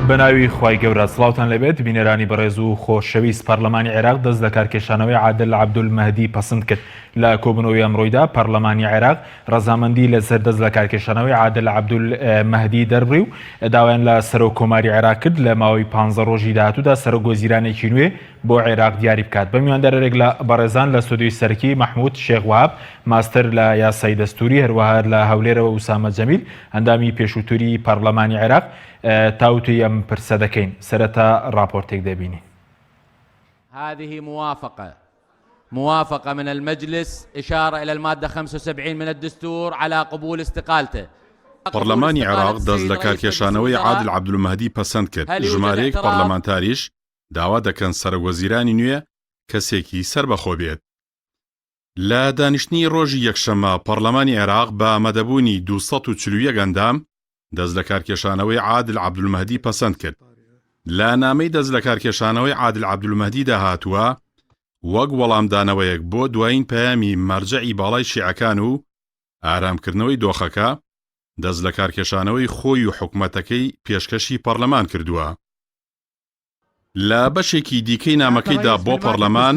بەناوی خوای گەورە سڵاوتان لەبێت بینەرانی بەڕێز و خۆشەویست پەرلەمانی عێراق دەست لە کارکێشانەوەی عادل عەبدولمەهدی پەسەند کرد لە کۆبوونەوەی ئەمڕۆیدا پەرلەمانی عێراق ڕەزامەندی لەسەر دەست لە کارکێشانەوەی عادل عەبدولمەهدی دەربڕی و داوایان لە سەرۆکۆماری عێراق کرد لە ماوەی 15 ڕۆژی داهاتوودا سەرۆکوەزیرانێکی نوێ بۆ عێراق دیاری بکات. بە میواندارێک لە بەڕێزان لە ستۆدیۆی سەرەکی مەحموود شێخ وهاب ماستەر لە یاسای دەستوری هەروەها لە هەولێرەوە ئوسامە جەمیل ئەندامی پێشووتری پەرلەمانی عێراق تاوتوی ئەم پرسە دەکەین سەرەتا راپۆرتێک دەبینین. هذه موافقة من المجلس إشارة إلى المادة 75 من الدستور على قبول استقالته. پەرلەمانی عێراق دەست لە کارکێشانەوەی عادل عەبدولمەهدی پەسەند کرد. ژمارەیەک پەرلەمانتاریش داوا دەکەن سەرۆکوەزیرانی نوێ کەسێکی سەربەخۆ بێت. لە دانیشتنی ڕۆژی یەکشەممە پەرلەمانی عێراق بە ئامادەبوونی 241 ئەندام دەست لە کارکێشانەوەی عادل عەبدولمەهدی پەسەند کرد. لە نامەی دەست لە کارکێشانەوەی عادل عەبدولمەهدی داهاتووە وەک وەڵامدانەوەیەک بۆ دوایین پەیامی مەرجەعی باڵای شیعەکان و ئارامکردنەوەی دۆخەکە دەست لە کارکێشانەوەی خۆی و حکومەتەکەی پێشکەشی پەرلەمان کردووە. لە بەشێکی دیکەی نامەکەیدا بۆ پەرلەمان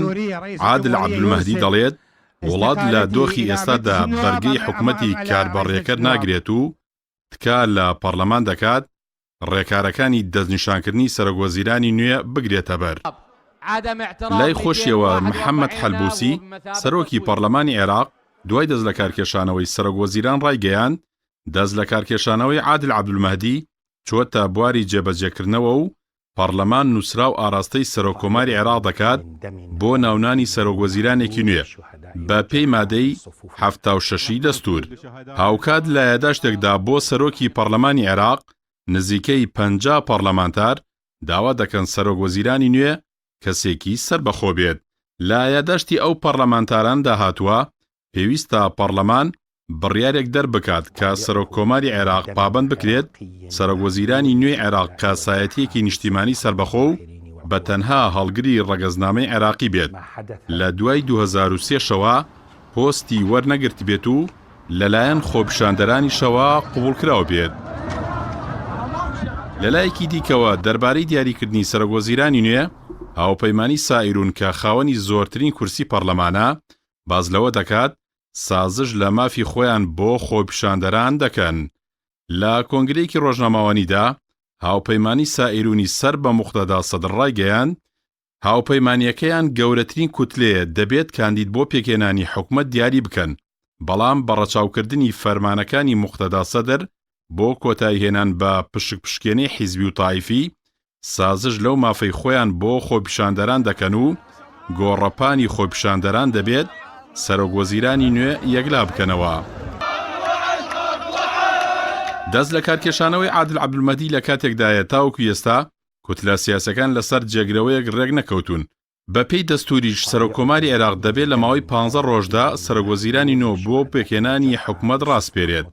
عادل عەبدولمەهدی دەڵێت وڵات لە دۆخی ئێستادا بەرگەی حکومەتی کاربەڕێکەر ناگرێت و تکا لە پەرلەمان دەکات ڕێکارەکانی دەستنیشانکردنی سەرۆکوەزیرانی نوێ بگرێتە بەر. لای خۆشیەوە محەممەد حەلبوسی سەرۆکی پەرلەمانی عێراق دوای دەست لە کارکێشانەوەی سەرۆکوەزیران ڕایگەیان دەست لە کارکێشانەوەی عادل عەبدولمەهدی چۆتە بواری جێبەجێکردنەوە و پەرلەمان نووسرا و ئاراستەی سەرۆکۆماری عێراق دەکات بۆ ناونانی سەرۆکوەزیرانێکی نوێ بە پێی مادەی 76 دەستور. هاوکات لە یادداشتێکدا بۆ سەرۆکی پەرلەمانی عێراق نزیکەی 50 پەرلەمانتار داوا دەکەن سەرۆکوەزیرانی نوێ کەسێکی سەربەخۆ بێت. لە یادداشتی ئەو پەرلەمانتاران داهاتووە پێویستە پەرلەمان بڕیارێک دەربکات کە سەرۆککۆماری عێراق پابەند بکرێت سەرۆکوەزیرانی نوێی عێراق کاسایەتیەکی نیشتیمانی سەربەخۆ و بە تەنها هەڵگری ڕەگەزنامەی عێراقی بێت. لە دوای 2003 شەوە پۆستی وەرنەگرت بێت و لەلایەن خۆپیشاندەرانی شەوە قبوڵکراوە بێت. لەلایەکی دیکەوە دەربارەی دیاریکردنی سەرۆکوەزیرانی نوێ هاوپەیمانی سائیرون کە خاوەنی زۆرترین کورسی پەرلەمانە باز لەوە دەکات سازش لە مافی خۆیان بۆ خۆپیشاندەران دەکەن. لە کۆنگرەیەکی ڕۆژنامەوانیدا هاوپەیمانی سائیرونی سەر بە موختەدا سەدر ڕایگەیان هاوپەیمانیەکەیان گەورەترین کوتلەیە دەبێت کاندید بۆ پێکێنانی حکومەت دیاری بکەن، بەڵام بەڕەچاوکردنی فەرمانەکانی موختەدا سەدر بۆ کۆتایهێنان بە پشکێنەی حیزبی و تایفی سازش لەو مافەی خۆیان بۆ خۆپیشاندەران دەکەن و گۆڕەپانی خۆپیشاندەران دەبێت سەرۆکوەزیرانی نوێ یەکلا بکەنەوە. دەست لە کارکێشانەوەی عادل عەبدولمەهدی لە کاتێکدایە تاوەکو ئێستا کوتلە سیاسەکان لەسەر جێگرەوەیەک ڕێک نەکەوتون. بە پێی دەستوریش سەرۆکۆماری عێراق دەبێت لە ماوەی 15 ڕۆژدا سەرۆکوەزیرانی نۆ بۆ پێکێنانی حکومەت ڕاستپێرێت.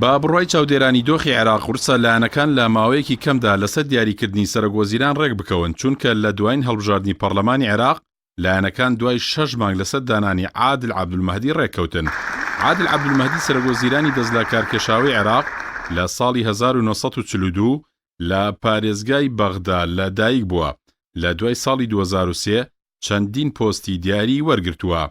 با بڕوای چاودێرانی دۆخی عێراق ورسە لایەنەکان لە ماوەیەکی کەمدا لەسەر دیاریکردنی سەرۆکوەزیران ڕێک بکەون، چونکە لە دوایین هەڵبژاردننی پەرلەمانی عێراق لایەنەکان دوای 6 مانگ لەسەر دانانی عادل عەبدولمەهدی ڕێککەوتن. عادل عەبدولمەهدی سەرۆکوەزیرانی دەست لە کارکێشاوەی عێراق لە ساڵی 1942 لە پارێزگای بەغدا لە دایک بووە. لە دوای ساڵی 2003 چەندین پۆستی دیاری وەرگرتووە.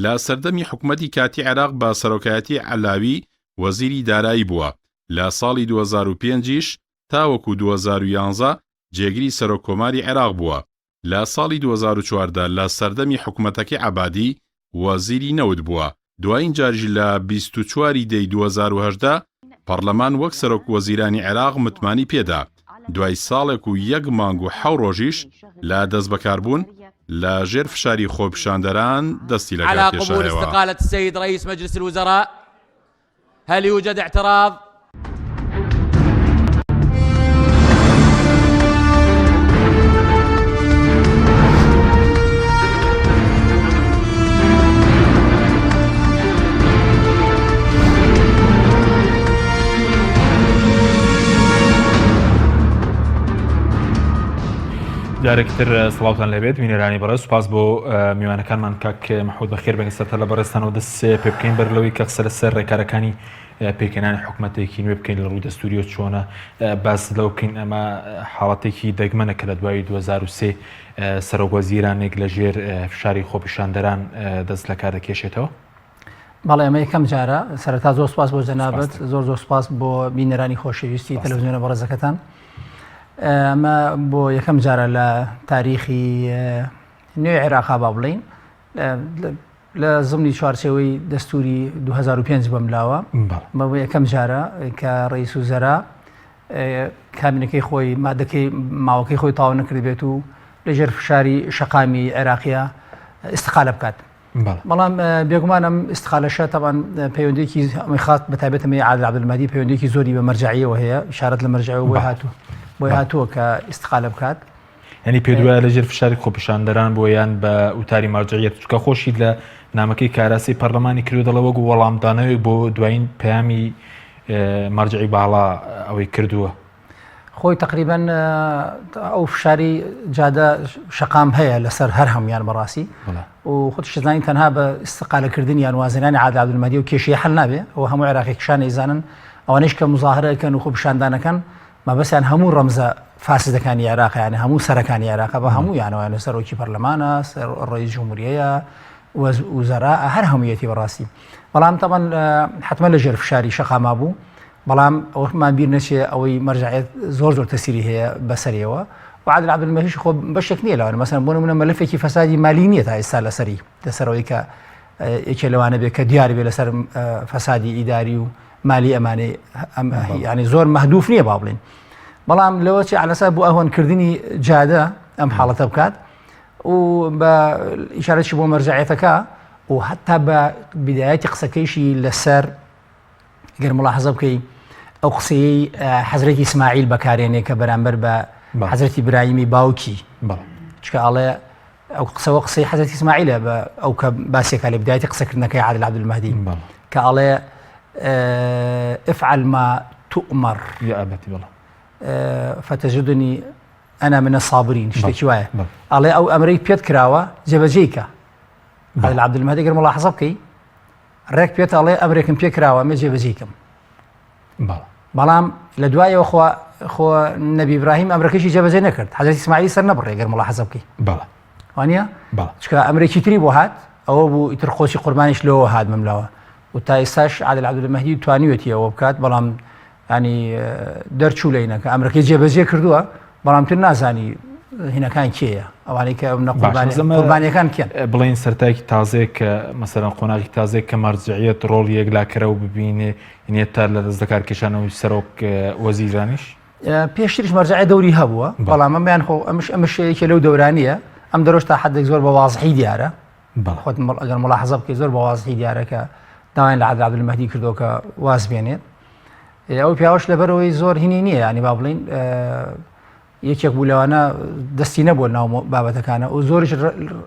لە سەردەمی حکومەتی کاتی عێراق بە سەرۆکایەتی عەلاوی وەزیری دارایی بووە. لە ساڵی 2005ش تاوەکو 2011 جێگری سەرۆککۆماری عێراق بووە. لە ساڵی 2014 لە سەردەمی حکومەتەکەی عەبادی وەزیری نەوت بووە. دوایین جاریش لە 24 دەی 2018 پەرلەمان وەک سەرۆکوەزیرانی عێراق متمانی پێدا. دوای ساڵێک و 1 مانگ و 7 ڕۆژیش لە دەست بەکاربوون لە ژێر فشاری خۆپیشاندەران دەستی لە على قبول استقالة السيد رئيس مجلس الوزراء. هل يوجد اعتراض؟ جارێکتر سڵاوتان لەبێت بینەرانی بەڕێز، سوپاس بۆ میوانەکانمان کاک مەحموود بەخێر بێنگستەتە لە بەڕێستانەوە دەست پێ بکەین بەر لەوەی کە قسە لەسەر ڕێکارەکانی پێکەنانی حکوومەتێکی نوێ بکەین لە ڕووی دەستوریۆ چۆنە باس لەو بکەین ئەمە حاڵەتێکی دەگمەنە کە لە دوای 2023 سەرۆکوەزیرانێک لە ژێر فشاری خۆپیشاندەران دەست لە کار دەکێشێتەوە. بەڵێ ئەمە یەکەم جارە سەرەتا زۆر سپاس بۆ جەنابەت زۆر سپاس بۆ بینەرانی خۆشەویستی تەلەڤیزیۆنە بەڕێزەکەتان. ئەمە بۆ یەکەم جارە لە تاریخی نوێ عێراقا با بڵین لە زمانی چوارچێوەی دەستوری 2005 بەملاوە بە یەکەم جارە کە ڕئیس وزەرا کابینەکەی خۆی مادەکەی ماوەکەی خۆی تاوا نەکرد بێت و لەژێر فشاری شەقامی عێراقیە استقالە بکات. بەڵام بێگومان ئەم استقالەشە تەبان پەیوەندیەکی خاص بەتایبەتەوەی عادل عەبدولمەهدی پەیوەندیەکی زۆری بە مەرجەعیەوە هەیە ئیشارەت لە مەرجەعیەوە بۆی هاتووە کە استقالە بکات. ینی پێ دوایە لەژێر فشاری خۆپیشاندەران بۆ یان بە وتاری مەرجەعیەت چکە خۆشی لە نامەکەی کاراسی پەرلەمانی کردو دەڵێ وەکو وەڵامدانەوەی بۆ دوایین پەیامی مەرجەعی باڵا ئەوەی کردووە. خۆی تقریبان ئەو فشاری جادە شەقام هەیە لەسەر هەر هەمویان بەڕاستی و خۆتیش دەزانین تەنها بە استقالەکردنی یان وازێنانی عادل عەبدولمەهدی و کێشەی حەل نابێ ئەوە هەموو عێراقیەکان ئەیزانن ئەوانەش کە مزاهرەکەن و خۆپیشاندانەکەن مەبەستیان هەموو ڕەمزە فاسدەکانی عێراق یانە هەموو سەرەکانی عێراق بە هەموو یانەوە سەرۆکی پەرلەمانە ڕئیس جمهوریەیە وزەرا هەر هەموویەتی بەڕاستی. بەڵام تەبەن حتممە لەژێر فشاری شەقاما بوو بەڵام ئەومان بیر نەچێ ئەوەی مەرجەعیەت زۆر تەسیری هەیە بەسەریەوە و عادل عەبدولمەهدیش خۆ بەشێک نییە لەوانە مەسەڵەن بۆ نمونە مەلەفێکی فەسادی مالی نییە تا ئێستا لەسەری دەسەرەوەی کە یەکێ لەوانە بێت کە دیاری بێ لەسەر فەسادی ئیداری و مالی ئەمانەی ینی زۆر مەهدوف نییە با بڵێن. بەڵام لەوە چی عەلەسەر بۆ ئەهۆنکردنی جادە ئەم حاڵەتە بکات و بە ئیشارەتی بۆ مەرجەعیەتەکە و حتا بە بدایەتی قسەکەیشی لەسەر گەر ملاحەزە بکەی ئەو قسەی حەزرەتی ئیسماعیل بەکارێنێ کە بەرامبەر بە حەزرەتی ئیبراهیمی باوکی چکە ئەڵێ ئەو قسەوە قسەی حەزرەتی ئیسماعیلە بە ئەو کە باسێکا لە بدایەتی قسەکردنەکەی عادل عەبدولمەهدی کە ئەڵێ افعل ما تؤمر يا أبتي والله فتجدني أنا من الصابرين شتێکی وایە ئەڵێ ئەو ئەمرەی پێت کراوە جێبەجێیکە عادل عەبدولمەهدی گەر ملاحەزە بکەی ڕێک پێت ئەڵێ ئەمرێکم پێ کراوە مێ جێبەجێیکەم. بەڵام لە دوایەوە خۆ نەبی ئیبراهیم ئەمرەکەشی جێبەجێ نەکرد حەزرەتی ئیسماعیل سەر نەبڕێ گەر ملاحەزە بکەی وانە چکە ئەمرێکی تری بۆ هات ئەوە بوو ئیتر خۆشی قوربانیش لەوە هات مەملاوە و تا ئێستاش عادل عەبدولمەهدی توانیوێتی ئەوە بکات بەڵام ینی دەرچوو لەینە کە ئەمرەکەی جێبەجێ کردووە بەڵام تر نازانی هینەکان کێیە ئەوانەی کە قوربانیەکان کێن. بڵین سەرتایکی تازەیە کە مەسەڵەن قۆناغی تازەیە کە مەرجەعیەت ڕۆڵ یەکلاکرە و ببینێ هینێتە لە دەست دەکارکێشانەوەی سەرۆک وەزیرانیش پێشتریش مەرجەعیەت دەوری هەبووە بەڵام ئەمیان خۆ ئەمش شەیەکێ لەو دەورانیە ئەم دەرۆژ تا حەدێک زۆر بە وازحی دیارە خۆت ئەگەر ملاحەزە بکەی زۆر بە وازحی دیارە کە داوایان لە عادل عەبدولمەهدی کردو کە واز بێنێت ئەو پیاوەش لەبەرەوەی زۆر هینی نییە ینی با بڵین یەکێک بوو لەوانە دەستی نەبووە ناو بابەتەکانە و زۆرش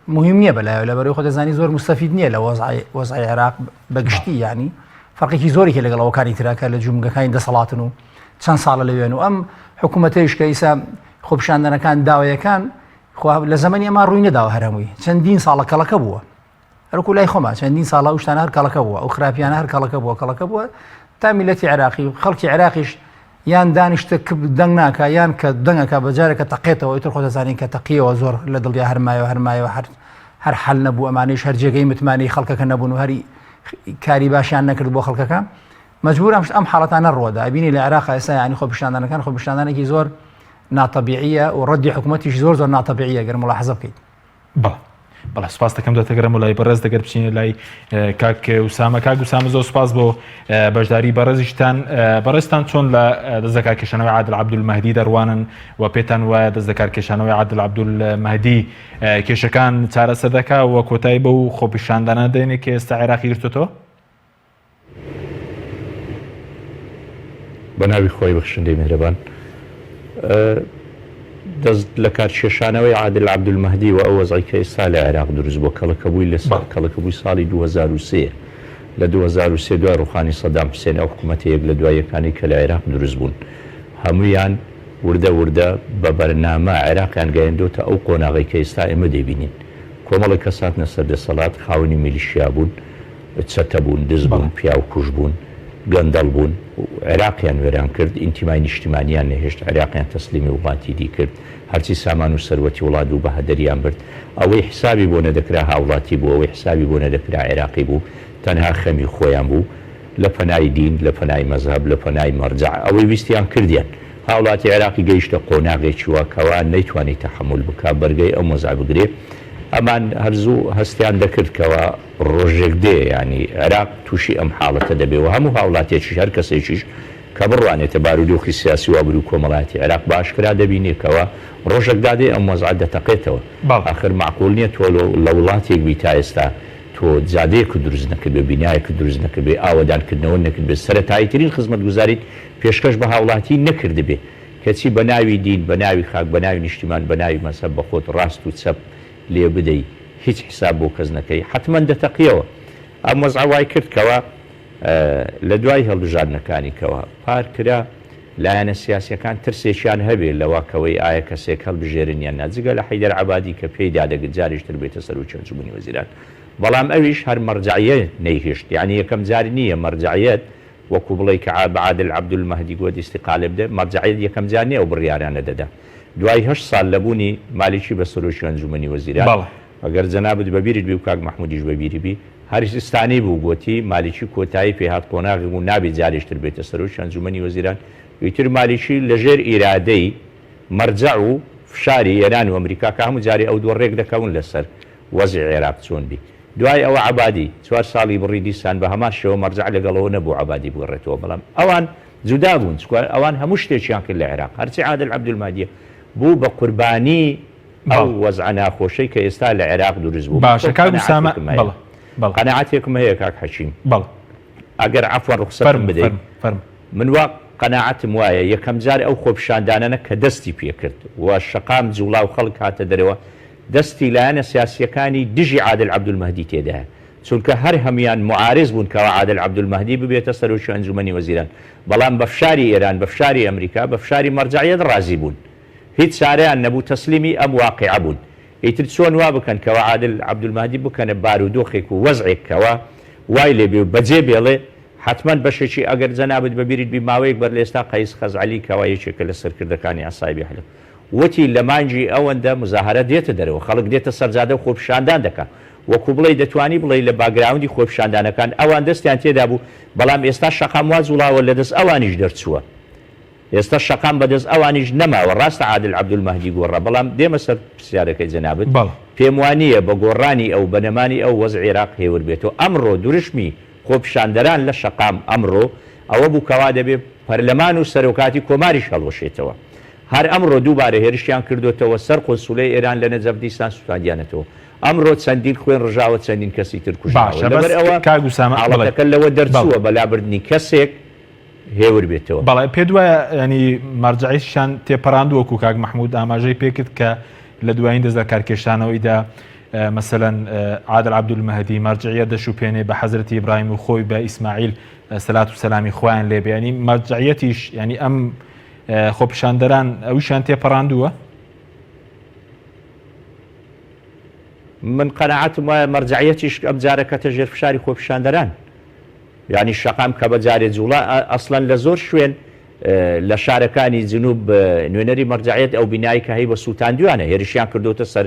مهم نییە بەلایەوە لەبەرەوەی خۆ دەزانی زۆر مستەفید نییە لە وەزعی عێراق بەگشتی ینی فەرقێکی زۆرێکی لەگەڵەوەکانی تراکە لە جومگەکانی دەسەڵاتن و چەند ساڵە لەوێن و ئەم حکوومەتەیش کە ئیسا خۆپیشاندنەکان داوایەکان لە زەمەنی ئەمە ڕووی نەداوە هەرهەمووی چەندین ساڵە کەڵەکە بووە هەرکو لای خۆمە چەندین ساڵە و شتانە هەر کەڵەکە بووە ئەو خراپیانە هەر کەڵەکە بووە تا میلەتی عێراقی و خەڵکی عێراقیش یان دانیشتە دەنگ ناکە یان کە دەنگەکە بەجارێکە تەقێتەوە ئیتر خۆ دەزانین کە تەقیەوە زۆر لە دڵیا هەرمایەوە هەر حەل نەبوو ئەمانەیش هەر جێگەی متمانی خەڵکەکە نەبوون و هەری کاری باشیان نەکرد بۆ خەڵکەکە مەجبور ئەم حاڵەتانە ڕۆدا ئەبینی لە عێراق ئێستا ینی خۆپیشاندانەکان خۆپیشاندانێکی زۆر ناتەبیعیە و ڕەدی حکوومەتیش زۆر ناتەبیعیە گەر ملاحەزە بکەیت. بەڵێ سوپاس دەکەم دەتەگەرم و لای بەڕێز دەگەر بچینە لای کاک وسامە زۆر سوپاس بۆ بەشداری بەڕێزیشتان بەڕێزتان چۆن لە دەستەکارکێشانەوەی عادل عەبدولمەهدی دەڕوانن و پێتان وایە دەستەکارکێشانەوەی عادل عەبدولمەهدی کێشەکان چارەسەر دەکا و کۆتایی بەو خۆپیشاندانە دێنێ کە ئێستا عێراقی گرتووەتەوە؟ بە ناوی خۆی بەخشندەی میهرەبان دەست لە کارکێشانەوەی عادل عەبدولمەهدی و ئەو وەزعی کە ئێستا لە عێراق دروست بۆ کەڵەکەبووی لە کەڵەکەبووی ساڵی 2023 لە 2023 دوای ڕوخانی سەدام حوسێن ئەو حکوومەتەیەک لە دوایەکانی کە لە عێراق دروست بوون هەموویان وردە بە بەرنامە عێراقیان گەیاندۆتە ئەو قۆناغی کە ئێستا ئێمە دەبینین کۆمەڵی کەسات نەسەر دەسەڵات خاوەنی میلیشیا بوون چەتە بوون دز بوون پیا و کوژ بوون گەندەڵ بوون و عێراقیان وێران کرد ئینتیمای نیشتیمانیان نەهێشت عێراقیان تەسلیمی وڵاتی دی کرد هەرچی سامان و سەروەتی وڵات و بەهەدەریان برد ئەوەی حسابی بۆ نەدەکرا هاوڵاتی بوو ئەوەی حسابی بۆ نەدەکرا عێراقی بوو تەنها خەمی خۆیان بوو لە پەنای دین لە پەنای مەزهب لە پەنای مەرجع ئەوەی ویستیان کردیان هاوڵاتی عێراقی گەیشتە قۆناغێکی وە کەوا نەیتوانی تەحمل بکا بەرگەی ئەو مەزع بگرێ ئەمان هەرزوو هەستیان دەکرد کەوا ڕۆژێک دێ ینی عێراق تووشی ئەم حاڵەتە دەبێ و هەموو هاوڵاتێکی هەر کەسێکیش کە بڕوانێتە بارودۆخی سیاسی و ئابرو کۆمەڵایەتی عێراق باشکرا دەبینێتەوە ڕۆژێکدا دێ ئەم مەزع دەتەقێتەوە آخر معقول نییە تۆ لە وڵاتێک بی تا ئێستا تۆ جادەیەک دروست نەکرد بێ بینایەک دروست نەکرد بێ ئاوەدانکردنەوە نەکرد بێ سەرەتاییترین خزمەتگوزاریت پێشکەش بە هاوڵاتی نەکرد بێ کەچی بە ناوی دین بە ناوی خاک بە ناوی نیشتیمان بە ناوی مەسەب بە خۆت ڕاست و چەپ لێ بدەی هیچ حساب بۆ کەس نەکەی حتمما دەتەقیەوە ئەم مەزع وای کرد کەوە لە دوای هەڵبژاردنەکانی کەوە پار کرا لایەنە سیاسیەکان ترسێکیان هەبێ لەواکەوەی ئایا کەسێک هەڵبژێرن یان ناجگە لە حەیدەر عەبادی کە پێی دادەگت جاریشتر بێتە سەرۆکی ئەنجومەنی وەزیران بەڵام ئەویش هەر مەرجعیە نەیهێشت یعنی یەکەم جار نییە مەرجعیەت وەکو بڵێ کە عادل عەبدولمەهدی گوت ئیستیقالە بدە مەرجعیەت یەکەم جار نییە و بڕیارانە دەدا دوای 8 ساڵ لەبوونی مالیکی بە سەرۆکی ئەنجومەنی وەزیران ئەگەر جەنابەت بەبیرت بی و کاک مەحموودیش بەبیری بی هەرستانی بوو گوتی مالیکی کۆتایی پێهات قۆناغی بوو نابێت جارێشتر بێتە سەرۆکی ئەنجومەنی وەزیران ئیتر مالیکی لەژێر ئیرادەی مەرجع و فشاری ئێران و ئەمریکا کە هەموو جارێ ئەو دووە ڕێک دەکەون لەسەر وەزعی عێراق چۆن بی دوای ئەوە عەبادی 4 ساڵی بڕی دیسان بە هەمان شێوە مەرجع لەگەڵەوە نەبوو عەبادی بگەڕێتەوە بەڵام ئەوان جودا بوون ئەوان هەموو شتێکیان کرد لە عێراق هەرچی عادل عەبدولمەهدیە بوو بە قوربانی ئەو وەزع ناخۆشەی کە ئێستا لە عێراق دروست بوو باشە کاک ئوسامە قەناعەتێکم هەیە کاک حەچیم ئەگەر عەفوەن ڕوخسەتم بدەیت من وا قەناعەتم وایە یەکەم جار ئەو خۆپیشاندانانە کە دەستی پێکرد و شەقام جوڵا و خەڵک هاتە دەرەوە دەستی لایەنە سیاسیەکانی دژی عادل عەبدولمەهدی تێدایە چونکە هەر هەمیان معارض بوون کەوا عادل عەبدولمەهدی ببێتە سەرۆکی ئەنجومەنی وەزیران بەڵام بە فشاری ئێران بە فشاری ئەمریکا بە فشاری مەرجعیەت ڕازی بوون هیچ چارەیان نەبوو تەسلیمی ئەم واقعە بوون ئیتر چۆن وا بکەن کەوا عادل عەبدولمەهدی بکەنە بارودۆخێک و وەزعێک کەوا وای لێ بێ و بەجێ بێڵێ حتمما بەشێکی ئەگەر جەنابەت بەبیریت بی ماوەیەک بەر لە ئێستا قەیس خەزعەلی کەوا یەکێکە لە سەرکردەکانی ئاسایبی حەلب وتی لە مانجی ئەوەندە مزاهرە دێتە دەرەوە خەڵک دێتە سەرجادە و خۆپیشاندان دەکات وەکو بڵێ دەتوانی بڵێ لە باگراوندی خۆپیشاندانەکان ئەوان دەستیان تێدا بوو بەڵام ئێستا شەقام واز وڵاوە لەدەست ئەوانیش دەرچووە ئێستا شەقام بەدەست ئەوانیش نەماوە ڕاستە عادل عەبدولمەهدی گۆڕە بەڵام دێمە سەر پرسیارەکەی جەنابەت پێم وانییە بە گۆڕانی ئەو بەنەمانی ئەو وەزع عێراق هێور بێتەوە ئەمڕۆ دوورشمی خۆپیشاندەران لە شەقام ئەمڕۆ ئەوە بوو کەوا دەبێت پەرلەمان و سەرۆکاتی کۆماریش هەڵوەشێتەوە هەر ئەمڕۆ دووبارە هێرشیان کردوتەوە سەر قۆنسوڵەی ئێران لە نەجەف دیسان سوپاندیانەتەوە ئەمڕۆ چەندین خوێن ڕژاوە چەندین کەسی تر کوژراوە لەبەر ئەوە حاڵەتەکە لەوە دەرچووە بەلابردنی کەسێک هێور بێتەوە بەڵێ پێ دوایە ینی مەرجعیشیان تێپەڕاندووەکو کاک مەحموود ئاماژەی پێکرد کە لە دوایین دەست لە کارکێشانەوەیدا مثلەن عادل عەبدولمەهدی مەرجعیە دەشوپێنێ بە حەزرەتی ئیبراهیم و خۆی بە ئیسماعیل سەلات و سەلامی خۆیان لێبێ ینی مەرجعیەتیش ینی ئەم خۆپیشاندەران ئەویشان تێپەڕاندووە من قەناعەتم وایە مەرجعیەتیش ئەم جارەکەتە ژێر فشاری خۆپیشاندەران یعنی شەقام کە بەجارێ جوڵا ئەسڵەن لە زۆر شوێن لە شارەکانی جنوب نوێنەری مەرجعیەت ئەو بینایی کە هەی بە سووتاندویانە هێرشیان کردوتە سەر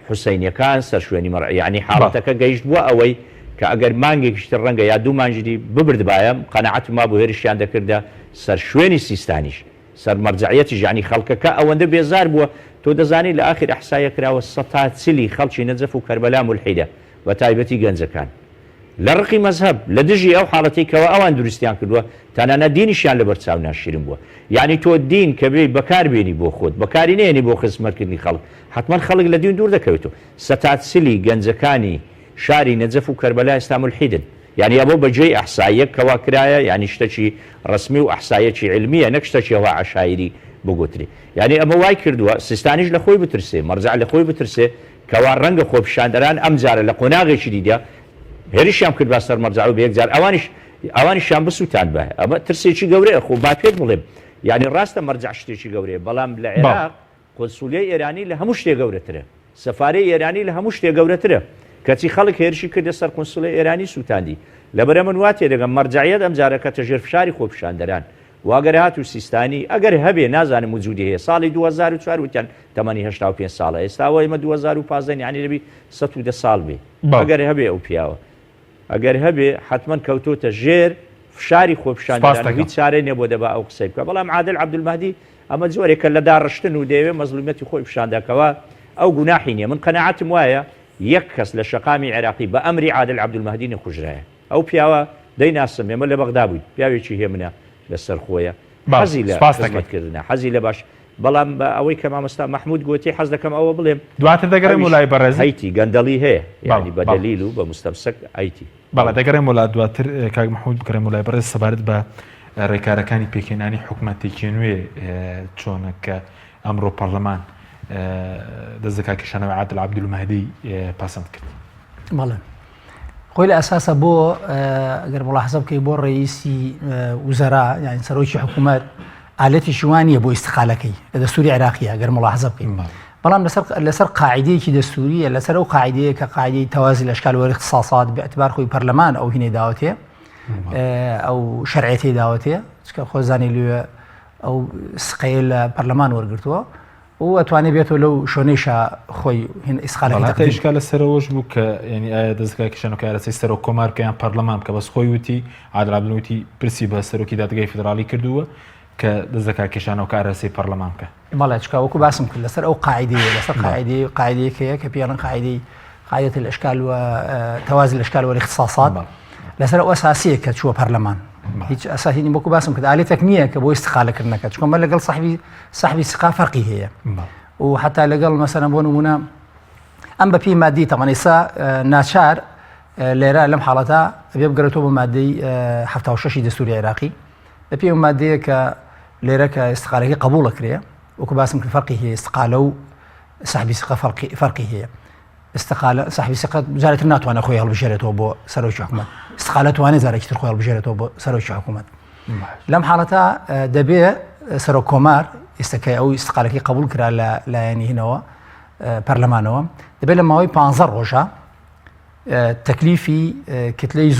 حوسەینیەکان سەر شوێنی یعنی حاڵەتەکە گەیشت بووە ئەوەی کە ئەگەر مانگێکیشتر ڕەنگە یا دوو مانجی ببردبایە قەناعەتم وا بۆ هێرشیان دەکردە سەر شوێنی سیستانیش سەر مەرجعیەتی ژانی خەڵکەکە ئەوەندە بێزار بووە تۆ دەزانی لە ئاخر ئەحسایە کراوە 140 خەڵکی نەجەف و کەربەلا مولحیدە بە تایبەتی گەنجەکان لە ڕقی مەزهب لە دژی ئەو حاڵەتی کەەوە ئەوان دروستیان کردووە تەنانە دینیشیان لە بەرچاو ناشرین بووە یعنی تۆ دین کە بێ بەکاربێنی بۆ خۆت بەکاری نێنی بۆ خزمەتکردنی خەڵک حتمما خەڵک لە دین دوور دەکەوێتەوە 140 گەنجەکانی شاری نەجەف و کەربەلا ئێستا مولحیدن یعنی ئەوە بەجێی ئەحساییەک کەوا کرایە یعنی شتێکی ڕسمی و ئەحسایەکی علمیە نەک شتێکیەوە عەشایری بگوتری یعنی ئەمە وای کردووە سیستانیش لە خۆی بترسێ مەرجع لە خۆی بترسێ کەوا ڕەنگە خۆپیشاندەران ئەم جارە لە قۆناغێکی دیدە هێرشیان کرد بە سەر مەرجع و بە یەکجار ئەوانیشیان بسووتان بە ئەمە ترسێکی گەورەیە خۆ با پێت بڵێم یعنی ڕاستە مەرجع شتێکی گەورەیە بەڵام لە عێراق قۆنسولیای ئێرانی لە هەموو شتێک گەورەترە سەفارەی ئێرانی لە هەموو شتێک گەورەترە کەچی خەڵک هێرشی کردە سەر قۆنسوڵی ئێرانی سووتاندی لەبەرە من واتێ دەگەم مەرجعیت ئەم جارەکە تەژێر فشاری خۆپیشاندەران واگەر هات و سیستانی ئەگەر هەبێ نازانم وجودی هەیە ساڵی 2004 وتیان تەمەنی 85 ساڵە ئێستاوە ئێمە 2015 ینی دەبی 110 ساڵ بێ ئەگەر هەبێ ئەو پیاوە ئەگەر هەبێ حتمما کەوتۆتە ژێر فشاری خۆپیشاندەران هیچ چارەی نەبوو دەبا ئەو قسەی بکە بەڵام عادل عەبدولمەهدی ئەمە جۆرێکە لە داڕشتن و دەیەوێ مەزلومیەتی خۆی پیشاندەکەوە ئەو گوناحی نییە من قەناعەتم وایە یەک کەس لە شەقامی عێراقی بە ئەمری عادل عەبدولمەهدی نەکوژرایە ئەو پیاوە دەیناسم ئێمە لە بەغدا بووین پیاوێکی هێمنە لەسەر خۆیە حەزی لە خزمەتکردنە حەزی لە باش بەڵام بە ئەوەی کە مامۆستا مەحموود گوتی حەز دەکەم ئەوە بڵێم دواتر دەگەڕێم وڵای بەڕێز هەیتی گەندەڵی هەیە یعنی بە دەلیل و بە مستەمسک ئەیتی بەڵێ دەگەڕێم وڵات دواتر کاک مەحموود بکەڕێم وڵای بەڕێز سەبارەت بە ڕێکارەکانی پێکێنانی حکوومەتێکی نوێ چۆنە کە ئەمڕۆ پەرلەمان دەست دەکات کێشانەوەی عادل عەبدولمەهدی پەسەند کرد. بەڵێ خۆی لە ئەساسە بۆ ئەگەر ملاحەزە بکەی بۆ ڕئیسی وزەرا یان سەرۆکی حکوومەت ئالەتێکی وان نییە بۆ ئیستقالەکەی لە دەستوری عێراقیە ئەگەر ملاحەزە بکەین بەڵام لەسەر قاعیدەیەکی دەستوریە لەسەر ئەو قاعیدەیە کە قاعدەی تەوازی لەشکال وەری اختصاصات بەئتبار خۆی پەرلەمان ئەو هینەی داوەتێ ئەو شەرعەتی داوەتێ چکە خۆزانی لێ ئەو سقەیە لە پەرلەمان وەرگرتووە و ئەتوانێت بێتەوە لەو شوێنەیشە خۆی ئیسقالەکەی ئیشکال لە سەرەوەش بوو کە ینی ئایا دەستگای کێشانەوەی ئارەسەی سەرۆک کۆمار کەیان پەرلەمان بکە بەس خۆی وتی عادل عەبدولمەهدی پرسی بە سەرۆکی دادگای فیدراڵی کردووە کە دەست دەکات کێشانەوەی ئارەسەی پەرلەمان بکە. بەڵێ چکە وەکو باسم کرد لەسەر ئەو قاعیدەیە لەسەر قاعدەیەکەیە کە پێیان قاعدة الأشكال وتوازي الأشكال والاختصاصات لەسەر ئەو ئەساسیە کە چووە پەرلەمان هیچ ئەساسی بۆکو باسم کرد ئالێتێک نییە کە بۆ استقالەکردنەکە چکۆمە لەگەڵ صاحبی سقا فەرقی هەیە و حتا لەگەڵ مەسەلەن بۆ نمونە ئەم بە پێی مادی تەمەنیسا ناچار لێرە لەم حاڵەتە بێ بگەڕێتەوە بە مادەی 76 دەستوری عێراقی بە پێی مادەیە کە لێرە کە استقالەکەی قبوڵە کرێ وەکو باسم کرد فەرقی هەیە استقالە و صاحبی سقا فەرقی هەیە استقالة صاحبی سقا جارێتتر ناتوانێت خۆی هەڵبژێرێتەوە بۆ سەرۆکی حکوومەت استقالە توانێت جارێکتر خۆی هەڵبژێرێتەوە بۆ سەرۆکی حکوومەت لەم حاڵەتە دەبێ سەرۆک کۆمار ئێستاکە ئەو استقالەکەی قبول کرا لە لایەنی هینەوە پەرلەمانەوە دەبێت لە ماوەی 15 ڕۆژە تەکلیفی کتلەی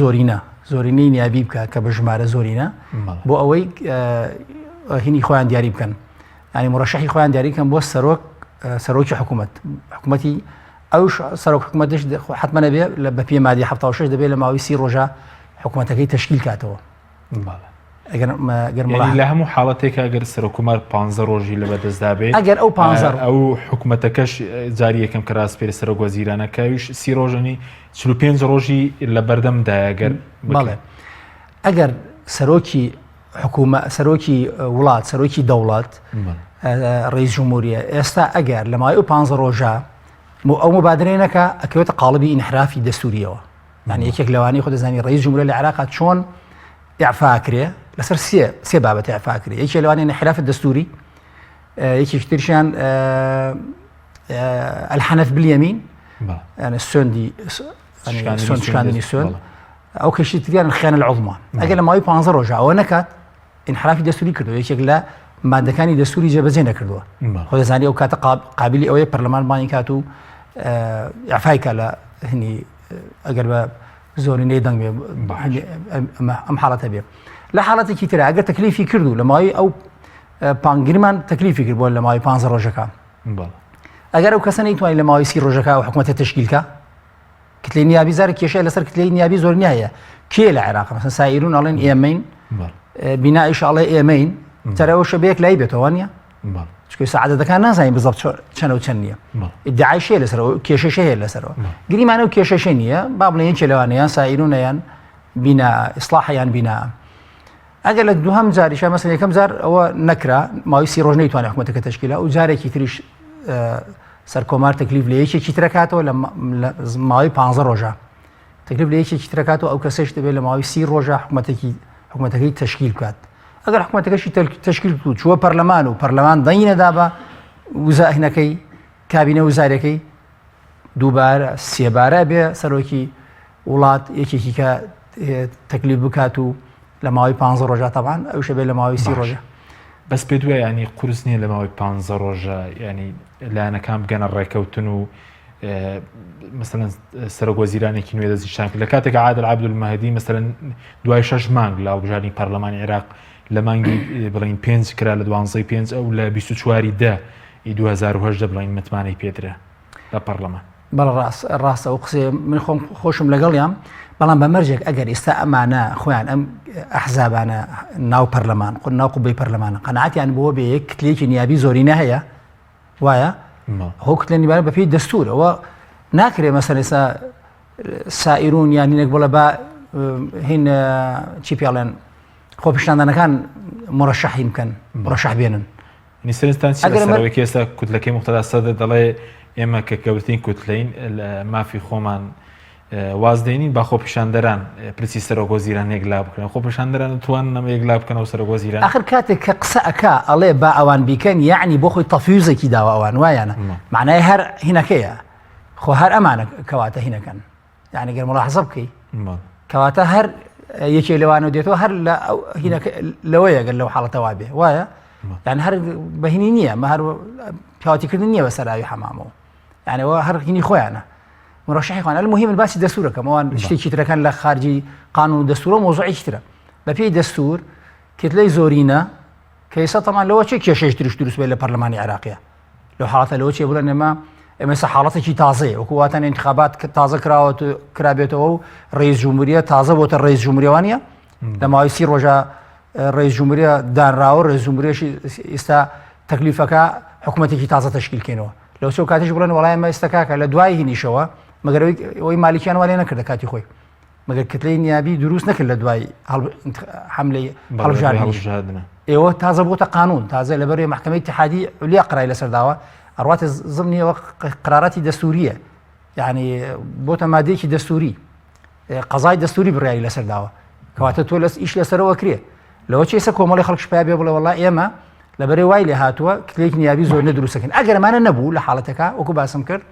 زۆرینەی نیابی بکە کە بە ژمارە زۆرینە بۆ ئەوەی هینی خۆیان دیاری بکەن ینی مڕەشەحی خۆیان دیاری بکەن بۆ سەرۆکی حکوومەتی ئەو سەرۆک حکوومەتش حتممە نەبێ بە پێی مادی 76 دەبێت لە ماوەی 30 ڕۆژە حکوومەتەکەی تەشکیل کاتەوە لە هەموو حاڵەتێک ئەگەر سەرۆکومار 15 ڕۆژی لە بەدەستدا بێت ئەگەر ئەو 15 ئەو حکوومەتەکەش جاری یەکەم کە ڕاستپێری سەرۆک وەزیرانەکەویش 30 ڕۆژنی 45 ڕۆژی لە بەردەمدایەگەر بەڵێ ئەگەر سەرۆکی حکوومەت سەرۆکی وڵات سەرۆکی دەوڵات ڕئیس جمهوریە ئێستا ئەگەر لە ماوەی 15 ڕۆژە ئەو مبادرەیەکە ئەکەوێتە قاڵبی ئینحرافی دەستوریەوە یعنی یەکێک لەوانەی خۆ دەزانی ڕئیس جمهوریە لە عێراق چۆن ئیعفاکرێ لەسەر سێ بابەت ئیعفاکرێ یەکێک لەوانەیە انحراف دەستوری یەکێک تریشیان الحنف باليمين يعني السوندي شكاندني سوند ئەو کەشی تریان خیانە العظمى ئەگەر لە ماوەی 15 ڕۆژە ئەوە نەکات انحرافی دەستوری کردو یەکێک لە مادەکانی دەستوری جێبەجێ نەکردووە خۆ دەزانی ئەو کاتە قابلی ئەوەیە پەرلەمان بانی کات و ئیعفای کە لە هینی ئەگەر بە زۆرینەی دەنگ بێ ئەم حاڵەتە بێ لە حاڵەتێکی ترە ئەگەر تەکلیفی کردو لە ماوەی ئەو پانگریمان تەکلیفی کرد بۆ لە ماوەی 15 ڕۆژەکە ئەگەر ئەو کەسە نەیتوانێت لە ماوەی 30 ڕۆژەکە و حکوومەتە تەشکیلکە کتلەی نیابی زارە کێشەیە لەسەر کتلەی نیابی زۆر نیایە کێ لە عێراق مەسەن سایرون ئەڵێن ئێمەین بینائیش ئەڵێ ئێمەین تەرەوە شەبەیەک لای بێتەوە نیە چکە سەعادەتەکان نازانین بزەبت چەند و چەند نییە ئیدعای شەیە لەسەرەوە کێشەشە هەیە لەسەرەوە گریمانە و کێشەشە نییە با بڵێن یەکێ لەوانەیان سایرونەیان بینا ئیسلاحیان بینا ئەگەر لە دووهەم جاریشە مەسەن یەکەم جار ئەوە نەکرا ماوەی 30 ڕۆژ نەیتوانێت حکوومەتەکە تەشکیلە و جارێکی تریش سەرکۆمار تەکلیف لە یەکێکی ترەکاتەوە لە ماوەی 15 ڕۆژە تەکلیف لە یەکێکی ترەکاتەوە ئەو کەسەش دەبێت لە ماوەی 30 ڕۆژە حکوومەتەکەی تەشکیل بکات ئەگەر حکوومەتەکەشی تەشکیل بوو چووە پەرلەمان و پەرلەمان دەنگینەدا بە وزاهینەکەی کابینە وزارەکەی دووبارە سێبارە بێ سەرۆکی وڵات یەکێکی کە تەکلیف بکات و لە ماوەی 15 ڕۆژە تەبان ئەوشە بێت لە ماوەی 30 ڕۆژە بەس پێ دوای ینی قورس نییە لە ماوەی 15 ڕۆژە ینی لایەنەکان بگەنە ڕێکەوتن و مثلەن سەرۆکوەزیرانێکی نوێ دەستنیشان کرد لە کاتێک عادل عەبدولمەهدی مثلەن دوای 6 مانگ لە هەڵبژاردننی پەرلەمانی عێراق لە مانگی بڵین 5 کرا لە 12 ئەو لە 24 2010 بڵین متمانەی پێدرا لە پەرلەمان. بەڵ ڕاستە و قسێ من خۆشم لەگەڵیان بەڵام بە مەرجێک ئەگەر ئێستا ئەمانە خۆیان ئەم ئەحزابانە ناو پەرلەمان قل ناو قوبەی پەرلەمانە قەناعەتیان بۆ بێ یەک کتلێکی نیابی زۆرینە هەیە وایە هەو کتلە نیبانە بەپێی دەستورەوە ناکرێ مەسەن ئێستا سائیرون یانینێک بڵە بە هین چی پێڵێن خۆپیشاندانەکان مڕەشەحی بکەن مڕەشەح بێنن سەرنجستان سەرەوەی ئێستا کوتلەکەی مختەدا سەدە دەڵێ ئێمە کە گەورترین کوتلەین لە مافی خۆمان وازدێنین با خۆپیشاندەران پرسی سەرۆکوەزیران یەکلا بکەن خۆپیشاندەران توان نەمە یەکلا بکەنەوە سەرۆکوەزیران آخر کاتێک کە قسە ئەکا ئەڵێ با ئەوان بیکەن یعنی بۆ خۆی تەفیوزێکی داوە ئەوان وایانە معنای هەر هینەکەیە خۆ هەر ئەمانە کەواتە هینەکەن یعنی گەر ملاحظە بکەی کەواتە هەر یەکێ لەوانە دێتەوە هەر لەوەیە گەر لەو حاڵەتەوا بێ وایە یعنی هەر بەهینی نییە مە هەر پیاوەتیکردن نییە بە سەراوی حەمامەوە یعنیەوە هەر هینی خۆیانە مرشحی خوان المهم باسی دەستورەکەم ئەوان شتێکی ترەکان لە خارجی قانون و دەستورە مۆزوعێکی ترە بەپێی دەستور کتلەی زۆرینە کە ئێستا تەمان لەوە چێ کێشەی تریش دروست بێت لە پەرلەمانی عێراقیە لەو حاڵەتە لەوە چێ بڵێن ئێمە ئێستا حاڵەتێکی تازەیە وەکو واتەن انتخابات تازە کرابێتەوە و ڕئیس جمهوریە تازە بۆتە ڕئیس جمهوریەوانیە لە ماوەی 30 ڕۆژە ڕئیس جمهوریە دانراوە ڕئیس جمهوریەشی ئێستا تەکلیفەکە حکوومەتێکی تازە تەشکیلکەینەوە لەو چێ کاتیش بڵێن وەڵای ئێمە ئێستا کاکە لە دوای هینیشەوە مەگەر ئەوەی مالیکیان وەڵێ نەکردە کاتی خۆی مەگەر کتلەی نیابی دروست نەکرد لە دوای حملەی هەڵبژاردنە ئێوە تازە بۆتە قانون تازە لەبەر محکەمەی اتحادی علیا قرای لەسەرداوە ئەڕواتە زمنیەوە قرارەتی دەستوریە یعنی بۆتە مادەیەکی دەستوری قەزای دەستوری بڕیایی لەسەرداوە کەواتە تۆ ئیش لەسەرەوە کرێ لەوە چێسە کۆمەڵی خەڵکش پیا بێ بڵێ وەڵای ئێمە لەبەرێ وای لێ هاتووە کتلێکی نیابی زۆر نەدروستەکەن ئەگەر ئەمانە نەبوو لە حاڵەتەکە وەکو باسم کرد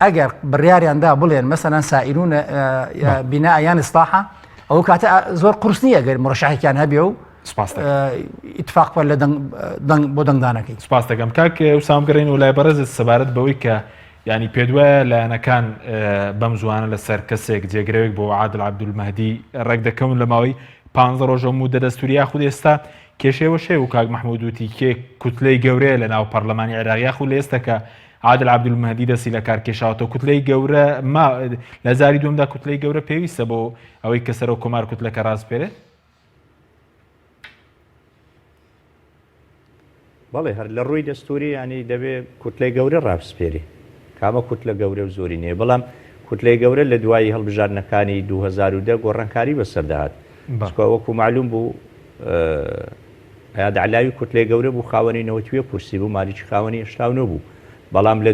ئەگەر بڕیاریاندا بڵێن مەسەلەن سائیرون بیناء یان ئیسلاحە ئەو کاتە زۆر قورس نییە ئەگەر مڕەشەحێکیان هەبێ و ئیتفاق لە دەنگ بۆ دەنگدانەکەی سپاس دەکەم کاک وسامگەڕین و لای بەڕێزت سەبارەت بەوەی کە ینی پێدوایە لایەنەکان بەم زوانە لەسەر کەسێک جێگرەوێک بۆ عادل عەبدولمەهدی ڕێک دەکەون لە ماوەی 15 ڕۆژە مودە دەستوری یاخود ئێستا کێشەوە شێ و کاک مەحموود وتی کێ کوتلەی گەورەیە لە ناو پەرلەمانی عێراق یاخود لە ئێستا کە عادل عەبدولمەهدی دەستی لە کار کێشاوەتەوە کوتلەی گەورە لە زاری دومدا کوتلەی گەورە پێویستە بۆ ئەوەی کە سەرۆک کۆمار کوتلەکە ڕاستپێرێت بەڵێ هەر لە ڕووی دەستوری ینی دەبێت کوتلەی گەورە ڕاپسپێری کامە کوتلە گەورە و زۆری نییە بەڵام کوتلەی گەورە لە دوایی هەڵبژاردنەکانی 2010 گۆڕانکاری بەسەرداهات وەکو معلوم بوو علاوی کوتلەی گەورە بوو خاوەنی 92 کورسی بوو مالیکی خاوەنی 89 بوو بەڵام لە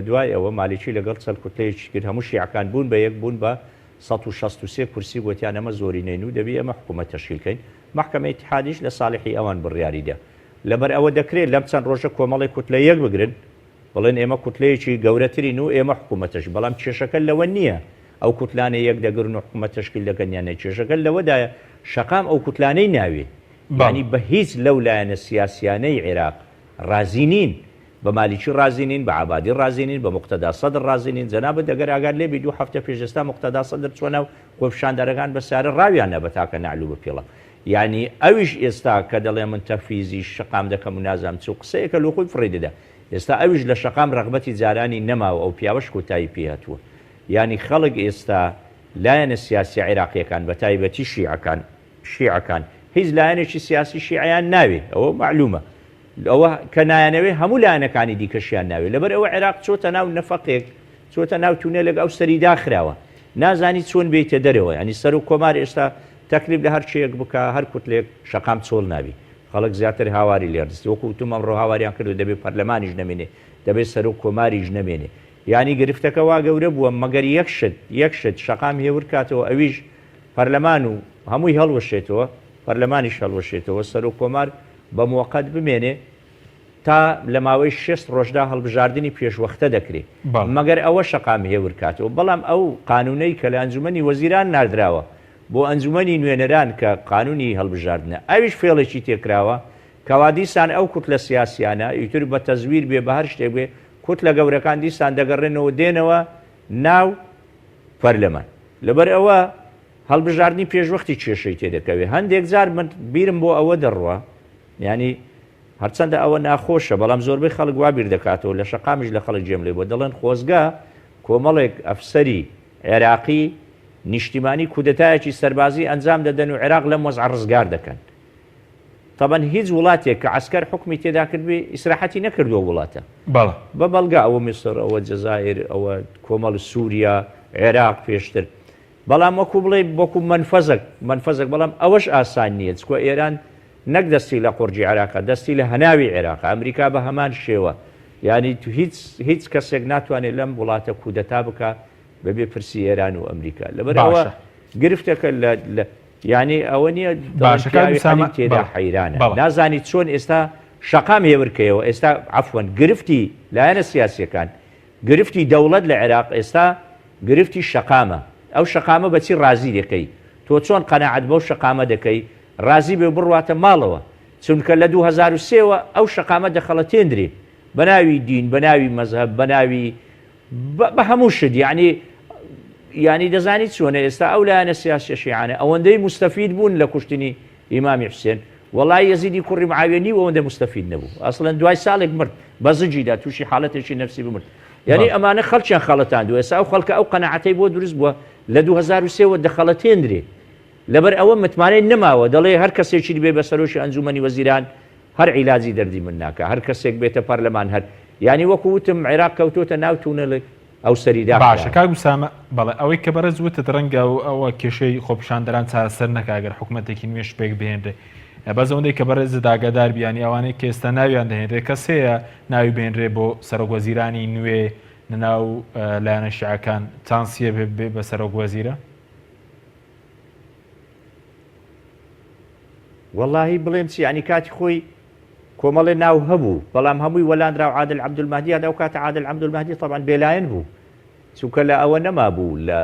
دوای ئەوە مالیکی لەگەڵ چەند کوتلەیەکی کرد هەموو شیعەکان بوون بە یەک بوون بە 163 کورسی گوتیان ئەمە زۆرینەین و دەبێت ئەمە حکوومەت تەشکیلکەین محکەمەی اتحادیش لە ساڵحی ئەوان بڕیاریدا لەبەر ئەوە دەکرێت لەم چەند ڕۆژە کۆمەڵی کوتلە یەک بگرن بڵێن ئێمە کوتلەیەکی گەورەترین و ئێمە حکوومەتەش بەڵام کێشەکە لەوە نییە ئەو کوتلانە یەک دەگرن و حکوومەت تەشکیل دەکەن یانە کێشەکە لەوەدایە شەقام ئەو کوتلانەی ناوێ ینی بە هیچ لەو لایەنە سیاسیانەی عێراق رازینین بە مالیکی رازینین بە عەبادی رازینین بە موقتەدا سەدر رازینین جەنابەت دەگەر ئاگار لێبی 2 هەفتە پێشێستا موقتەدا سەدر چۆنە و خۆپیشاندەرەکان بەسارە ڕاویانە بە تاکە نەعلوو بپێڵە یعنی ئەویش ئێستا کە دەڵێ من تەفیزی شەقام دەکەم و نازام چ قسەیەکە لۆ خۆی فڕی دەدا ئێستا ئەویش لە شەقام ڕەغبەتی جارانی نەماوە ئەو پیاوەش کۆتایی پێهاتووە یعنی خەڵک ئێستا لایەنە سیاسی عێراقیەکان بە تایبەتی شیعەکان هیچ لایەنێکی سیاسی شیعیان ناوێ ئەوە معلومە ئەوە کە نایەنەوێ هەموو لایەنەکانی دیکەشیان ناوێ لەبەر ئەوە عێراق چۆتە ناو نەفەقێک چۆتە ناو تونێلێک ئەو سەری داخراوە نازانی چۆن بێتە دەرەوە ینی سەر و کۆمار ئێستا تەکلیف لە هەر شەیەک بکە هەر کوتلێک شەقام چۆڵ ناوی خەڵک زیاتر هاواری لێرستی وەکو وتم ئەمڕۆ هاواریان کرد و دەبێت پەرلەمانیش نەمێنێ دەبێت سەر و کۆماریش نەمێنێ یعنی گرفتەکە وا گەورە بووە مەگەر یەک شت شەقام هێور کاتەوە ئەویش پەرلەمان و هەمووی هەڵوەشێتەوە پەرلەمانیش هەڵوەشێتەوە سەر و کۆمار بە موقەت بمێنێ تا لە ماوەی 6 ڕۆژدا هەڵبژاردننی پێشوەختە دەکرێت مەگەر ئەوە شەقام هێور کاتەوە بەڵام ئەو قانونەی کە لە ئەنجومەنی وەزیران ناردراوە بۆ ئەنجومەنی نوێنەران کە قانونی هەڵبژاردنە ئەویش فێڵێکی تێکراوە کەوا دیسان ئەو کوتلە سیاسیانە ئیتر بە تەزویر بێ بە هەر شتێک بێ کوت لە گەورەکان دیسان دەگەڕێنەوە دێنەوە ناو پەرلەمان لەبەر ئەوە هەڵبژاردننی پێشوەختی کێشەی تێدەکەوێت هەندێک جار من بیرم بۆ ئەوە دەڕوە ینی هەرچەندە ئەوە ناخۆشە بەڵام زۆربەی خەڵک وا بیر دەکاتەوە لە شەقامیش لە خەڵک جێم لێ بۆ دەڵێن خۆزگا کۆمەڵێک ئەفسەری عێراقی نیشتیمانی کودەتایەکی سەربازی ئەنجام دەدەن و عێراق لەم وەزع ڕزگار دەکەن طبعاً هیچ وڵاتێک کە عسکەر حکمی تێدا کردبێ ئیسراحەتی نەکردووە وڵاتە بە بەڵگا ئەوە میسر ئەوە جەزایر ئەوە کۆمەڵ سووریا عێراق پێشتر بەڵام وەکو بڵێ وەکو منفەزێک بەڵام ئەوەش ئاسان نییە چکۆ ئێران نەک دەستی لە قورجی عێراقە دەستی لە هەناوی عێراق ئەمریکا بە هەمان شێوە ینی هیچ کەسێک ناتوانێت لەم وڵاتە کودەتا بکە بەبێ پرسی ئێران و ئەمریکا لەبەرەوە گرفتەکە ینی ئەوە نییە تێدا حەیرانە نازانی چۆن ئێستا شەقام هێورکەیەوە ئێستا عەفوەن گرفتی لایەنە سیاسیەکان گرفتی دەوڵەت لە عێراق ئێستا گرفتی شەقامە ئەو شەقامە بەچی ڕازی دەکەی تۆ چۆن قەناعەت بەو شەقامە دەکەی ڕازی بێ بڕواتە ماڵەوە چونکە لە 2003ەوە ئەو شەقامە دەخەڵەتێنرێ بە ناوی دین بە ناوی مەزهب بە ناوی بە هەموو شت ینی دەزانی چۆنە ئێستا ئەو لایەنە سیاسی شیعانە ئەوەندەی مستەفید بوون لە کوشتنی ئیمامی حوسێن وەڵای یەزیدی کوڕی معاویە ئەوەندە مستەفید نەبوو ئەسڵەن دوای ساڵێک مرد بە زنجیدا تووشی حاڵەتێکی نەفسی بمرد یعنی ئەمانە خەڵکیان خەڵەتاندووە ئێستا ئەو خەڵکە ئەو قەناعەتەی بۆ دروست بووە لە 2003ەوە دەخەڵەتێنرێ لەبەر ئەوە متمانەی نەماوە دەڵێ هەر کەسێکی بێ بە سەرۆشی ئەنجومەنی وەزیران هەر عیلاجی دەردی من ناکە هەر کەسێک بێتە پەرلەمان هەر ینی وەکو وتم عێراق کەوتۆتە ناو تونەڵێک ئەو سەریدا باشە کاگوسامە بەڵێ ئەوەی کە بەرەز وتت ڕەنگە و ئەوە کێشەی خۆپشاندەران چارەسەر نەکاگەر حکوومەتێکی نوێ شپێک بهێنرێ بەزەوەندەی کە بەرەز داگادار بیانی ئەوانەی کە ئێستا ناویان دەهێنرێ کەس هەیە ناوی بهێنرێ بۆ سەرۆکوەزیرانی نوێ ناو لایەنە شیعەکان چانسیە بێ بە سەرۆکوەزیرە واللهی بڵێم چی ینی کاتی خۆی کۆمەڵێ ناو هەبوو بەڵام هەمووی وەلاندرا و عادل عەبدولمەهدی یادا ئەو کاتە عادل عەبدولمەهدی طبعاً بێلایەن بوو چونکە لە ئەوە نەما بوو لە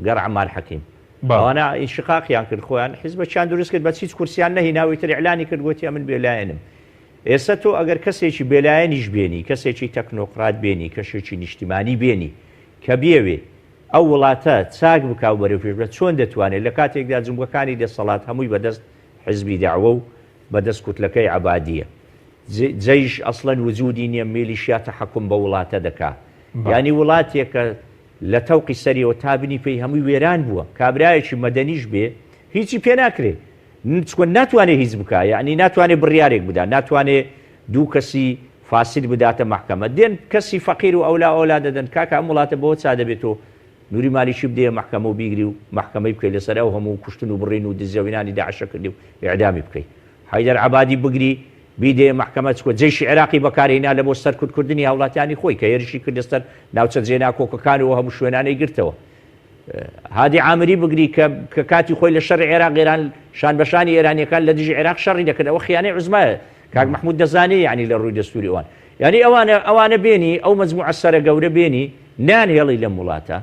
گەڕ عەمار حەکیم ئەوانە ئینشقاقیان کرد خۆیان حیزبەکیان دروست کرد بە هیچ کورسیان نەهێناوی تر ئیعلانی کرد گوتی من بێلایەنم ئێستا تۆ ئەگەر کەسێکی بێلایەنیش بێنی کەسێکی تەکنۆقرات بێنی کەسێکی نیشتیمانی بێنی کە بێوێ ئەو وڵاتە چاک بکاو بەرەو پێش بە چۆن دەتوانێت لە کاتێکدا جموەکانی دەسەڵات هەمووی بەدەست حیزبی داعوە و بەدەست کوتلەکەی عەبادیە جەیش ئەسڵەن وجودی نییە میلیشیا تەحەکوم بە وڵاتە دەکا ینی وڵاتێکە لە تەوقی سەریەوە تابنی پێی هەمووی وێران بووە کابرایەکی مەدەنیش بێ هیچی پێ ناکرێ چکۆ ناتوانێت هیچ بکە ینی ناتوانێت بڕیارێک بدا ناتوانێت دوو کەسی فاسد بداتە محکەمە دێن کەسی فەقیر و ئەولا دەدەن کاکە ئەم وڵاتە بۆ چا دەبێتەوە نوری مالیشی بدەیە محکەمە و بیگری و محکەمەی بکەیت لەسەر ئەو هەموو کوشتن و بڕین و دزەوینانی داعشە کردی و ئیعدامی بکەیت حەیدەر عەبادی بگری بیدێ محکەمە چکۆ جێشی عێراقی بەکارهێنا لە بۆ سەرکردکردنی هاوڵاتیانی خۆی کە هێرشی کردستەر ناوچە جێنا کۆکەکانەوە هەموو شوێنانەی گرتەوە هادی عامری بگری کە کاتی خۆی لە شەڕی عێراق ئێران شان بەشانی ئێرانیەکان لە دژی عێراق شەڕی دەکرد ئەوە خیانەی عوزمایە کاک محمود دەزانێ ینی لە ڕووی دەستوری ئەوان ینی ئەوانە بێنی ئەو مەجموعە سەرە گەورە بێنی نانهێڵی لەم وڵاتە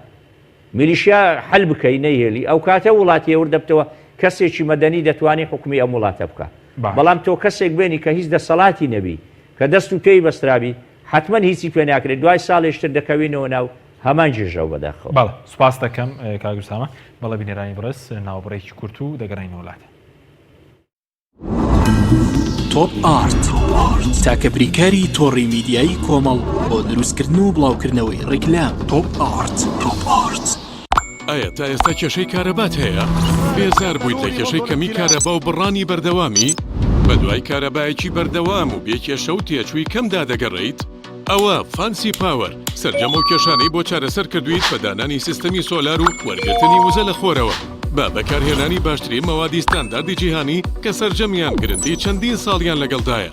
میلیشیا حەل بکەی نەیهێلی ئەو کاتە وڵاتی وردەبتەوە کەسێکی مەدەنی دەتوانێت حکومی ئەم وڵاتە بکە بەڵام تۆ کەسێک بێنی کە هیچ دەسەڵاتی نەبی کە دەست و پێی بەسترابی حتمما هیچی پێ ناکرێت دوای ساڵێشتر دەکەوینەوە ناو هەمان جێژەوە بەداخەوە بەڵێ سوپاس دەکەم کاگوسامە بەڵێ بینێرانی بەڕێز ناوبڕێکی کورت و دەگەڕینەوە وڵاتە تۆپ ئارت تاکە بریکاری تۆڕی میدیایی کۆمەڵ بۆ دروستکردن و بڵاوکردنەوەی ڕیکلام تۆپ ئارت ئایا تا ئێستا کێشەی کارەبات هەیە؟ بێزار بوویت لە کێشەی کەمی کارەبا و بڕانی بەردەوامی؟ بە دوای کارەبایەکی بەردەوام و بێکێشە و تێچووی کەمدا دەگەڕێیت؟ ئەوە فانسی پاوەر سەرجەم و کێشانەی بۆ چارەسەر کردویت بە دانانی سیستەمی سۆلار و وەرگرتنی وزە لە خۆرەوە بە بەکارهێنانی باشترین مەوادی ستانداردی جیهانی کە سەرجەمیان گرنگی چەندین ساڵیان لەگەڵدایە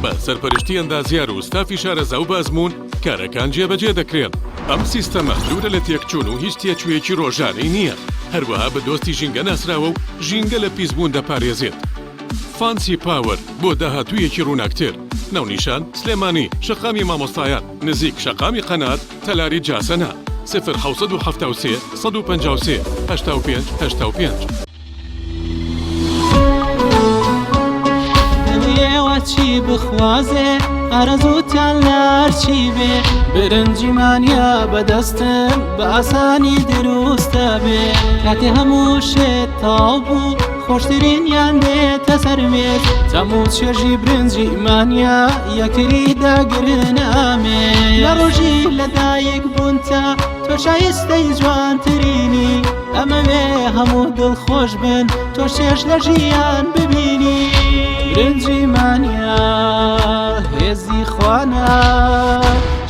بە سەرپەرشتی ئەندازیار و ستافی شارەزا و بازمون کارەکان جێبەجێ دەکرێن ئەم سیستەمە دوورە لە تێکچوون و هیچ تێچوویەکی ڕۆژانەی نییە هەروەها بە دۆستی ژینگە ناسراوە و ژینگە لە پیسبوون دەپارێزێت فانسی پاوەر بۆ داهاتوویەکی ڕووناکتر ناونیشان سلێمانی شەقامی مامۆستایان نزیک شەقامی قەنات تەلاری جاسەنا 1970 153 85 85 ئێوە چی بخوازێ ئارەزووتیان لارچی بێ برنجیمانیا بەدەستم بە ئاسانی دروستە بێ کاتێ هەموو شێت تاو بوو خۆشترینیان بێتە سەرمێت تەموو چێژی برنجی ئیمانیا یەکتری داگرنامێ لە ڕۆژی لەدایک بوون تا تۆ شایستەی جوانترینی ئەمەوێ هەموو دڵخۆش بن تۆ شێش لە ژیان ببینی برنجی مانیا هێزی خوانە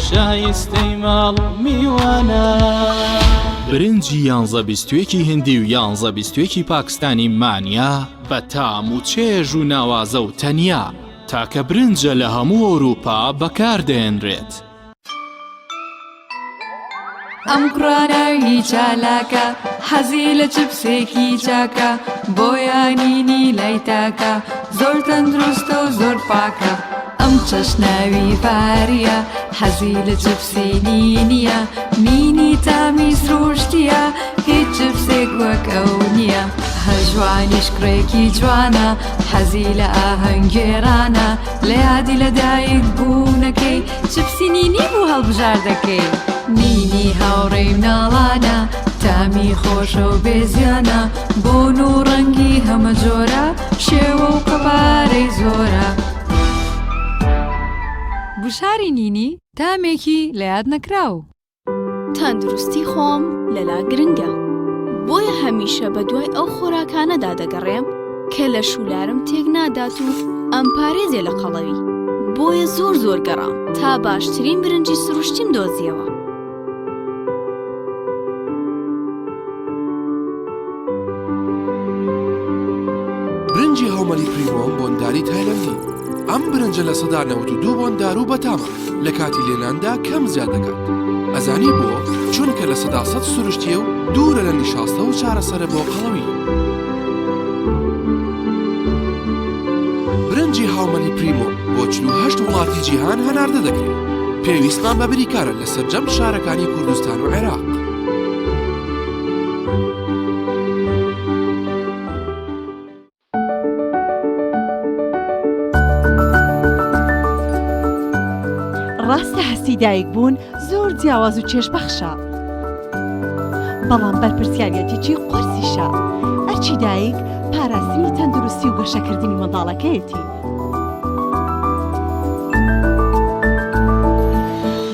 شایستەی ماڵ میوانە برنجی 11 هندی و 11 پاکستانی مانیا بە تام و چێژ و ناوازە و تەنیا تاکە برنجە لە هەموو ئەوروپا بەکاردێنرێت. ئەم کوڕانەوی چالاکە حەزی لە چپسێکی چاکە بۆیانینی لای تاکە زۆر تەندروستە و زۆر پاکە ئەم چەشناوی پاریە حەزی لە چپسی نینیە نینی تامی سروشتیە هیچ چپسێک وەک ئەو نییە هەژوانیش کوڕێکی جوانە حەزی لە ئاهەنگێرانە لە یادی لەدایک بوونەکەی چپسی نینی بوو هەڵبژار دەکەی نینی هاوڕێی مناڵانە تامی خۆشە و بێزیانە بۆن و ڕەنگی هەمە جۆرە شێوە و قەپارەی زۆرە بشاری نینی تامێکی لە یاد نەکراو تەندروستی خۆم لەلا گرنگە بۆیە هەمیشە بە دوای ئەو خۆراکانەدا دەگەڕێم کە لە شولارم تێک نادات و ئەم پارێزێ لە قەڵەوی بۆیە زۆر گەڕام تا باشترین برنجی سروشتیم دۆزیەوە. برنجی هاومەلی پریمۆم بۆنداری تایلەندی ئەم برنجە لە سەدا 92 بۆندار و بەتامە لە کاتی لێناندا کەم زیاد دەکات ئەزانی بۆ چونکە لە سەدا 100 سروشتیە و دوورە لە نیشاستە و چارەسەرە بۆ قەڵەوی. برنجی هاومەلی پریمۆ بۆ 48 وڵاتی جیهان هەناردە دەکرێت پێویستمان بە بریکارە لە سەرجەم شارەکانی کوردستان و عێراق. ڕاستە هەستی دایک بوون زۆر جیاواز و چێژبەخشە بەڵام بەرپرسیارەتێکی قورسیشە ئەرچی دایک پاراستنی تەندروستی و گەشەکردنی منداڵەکەیەتی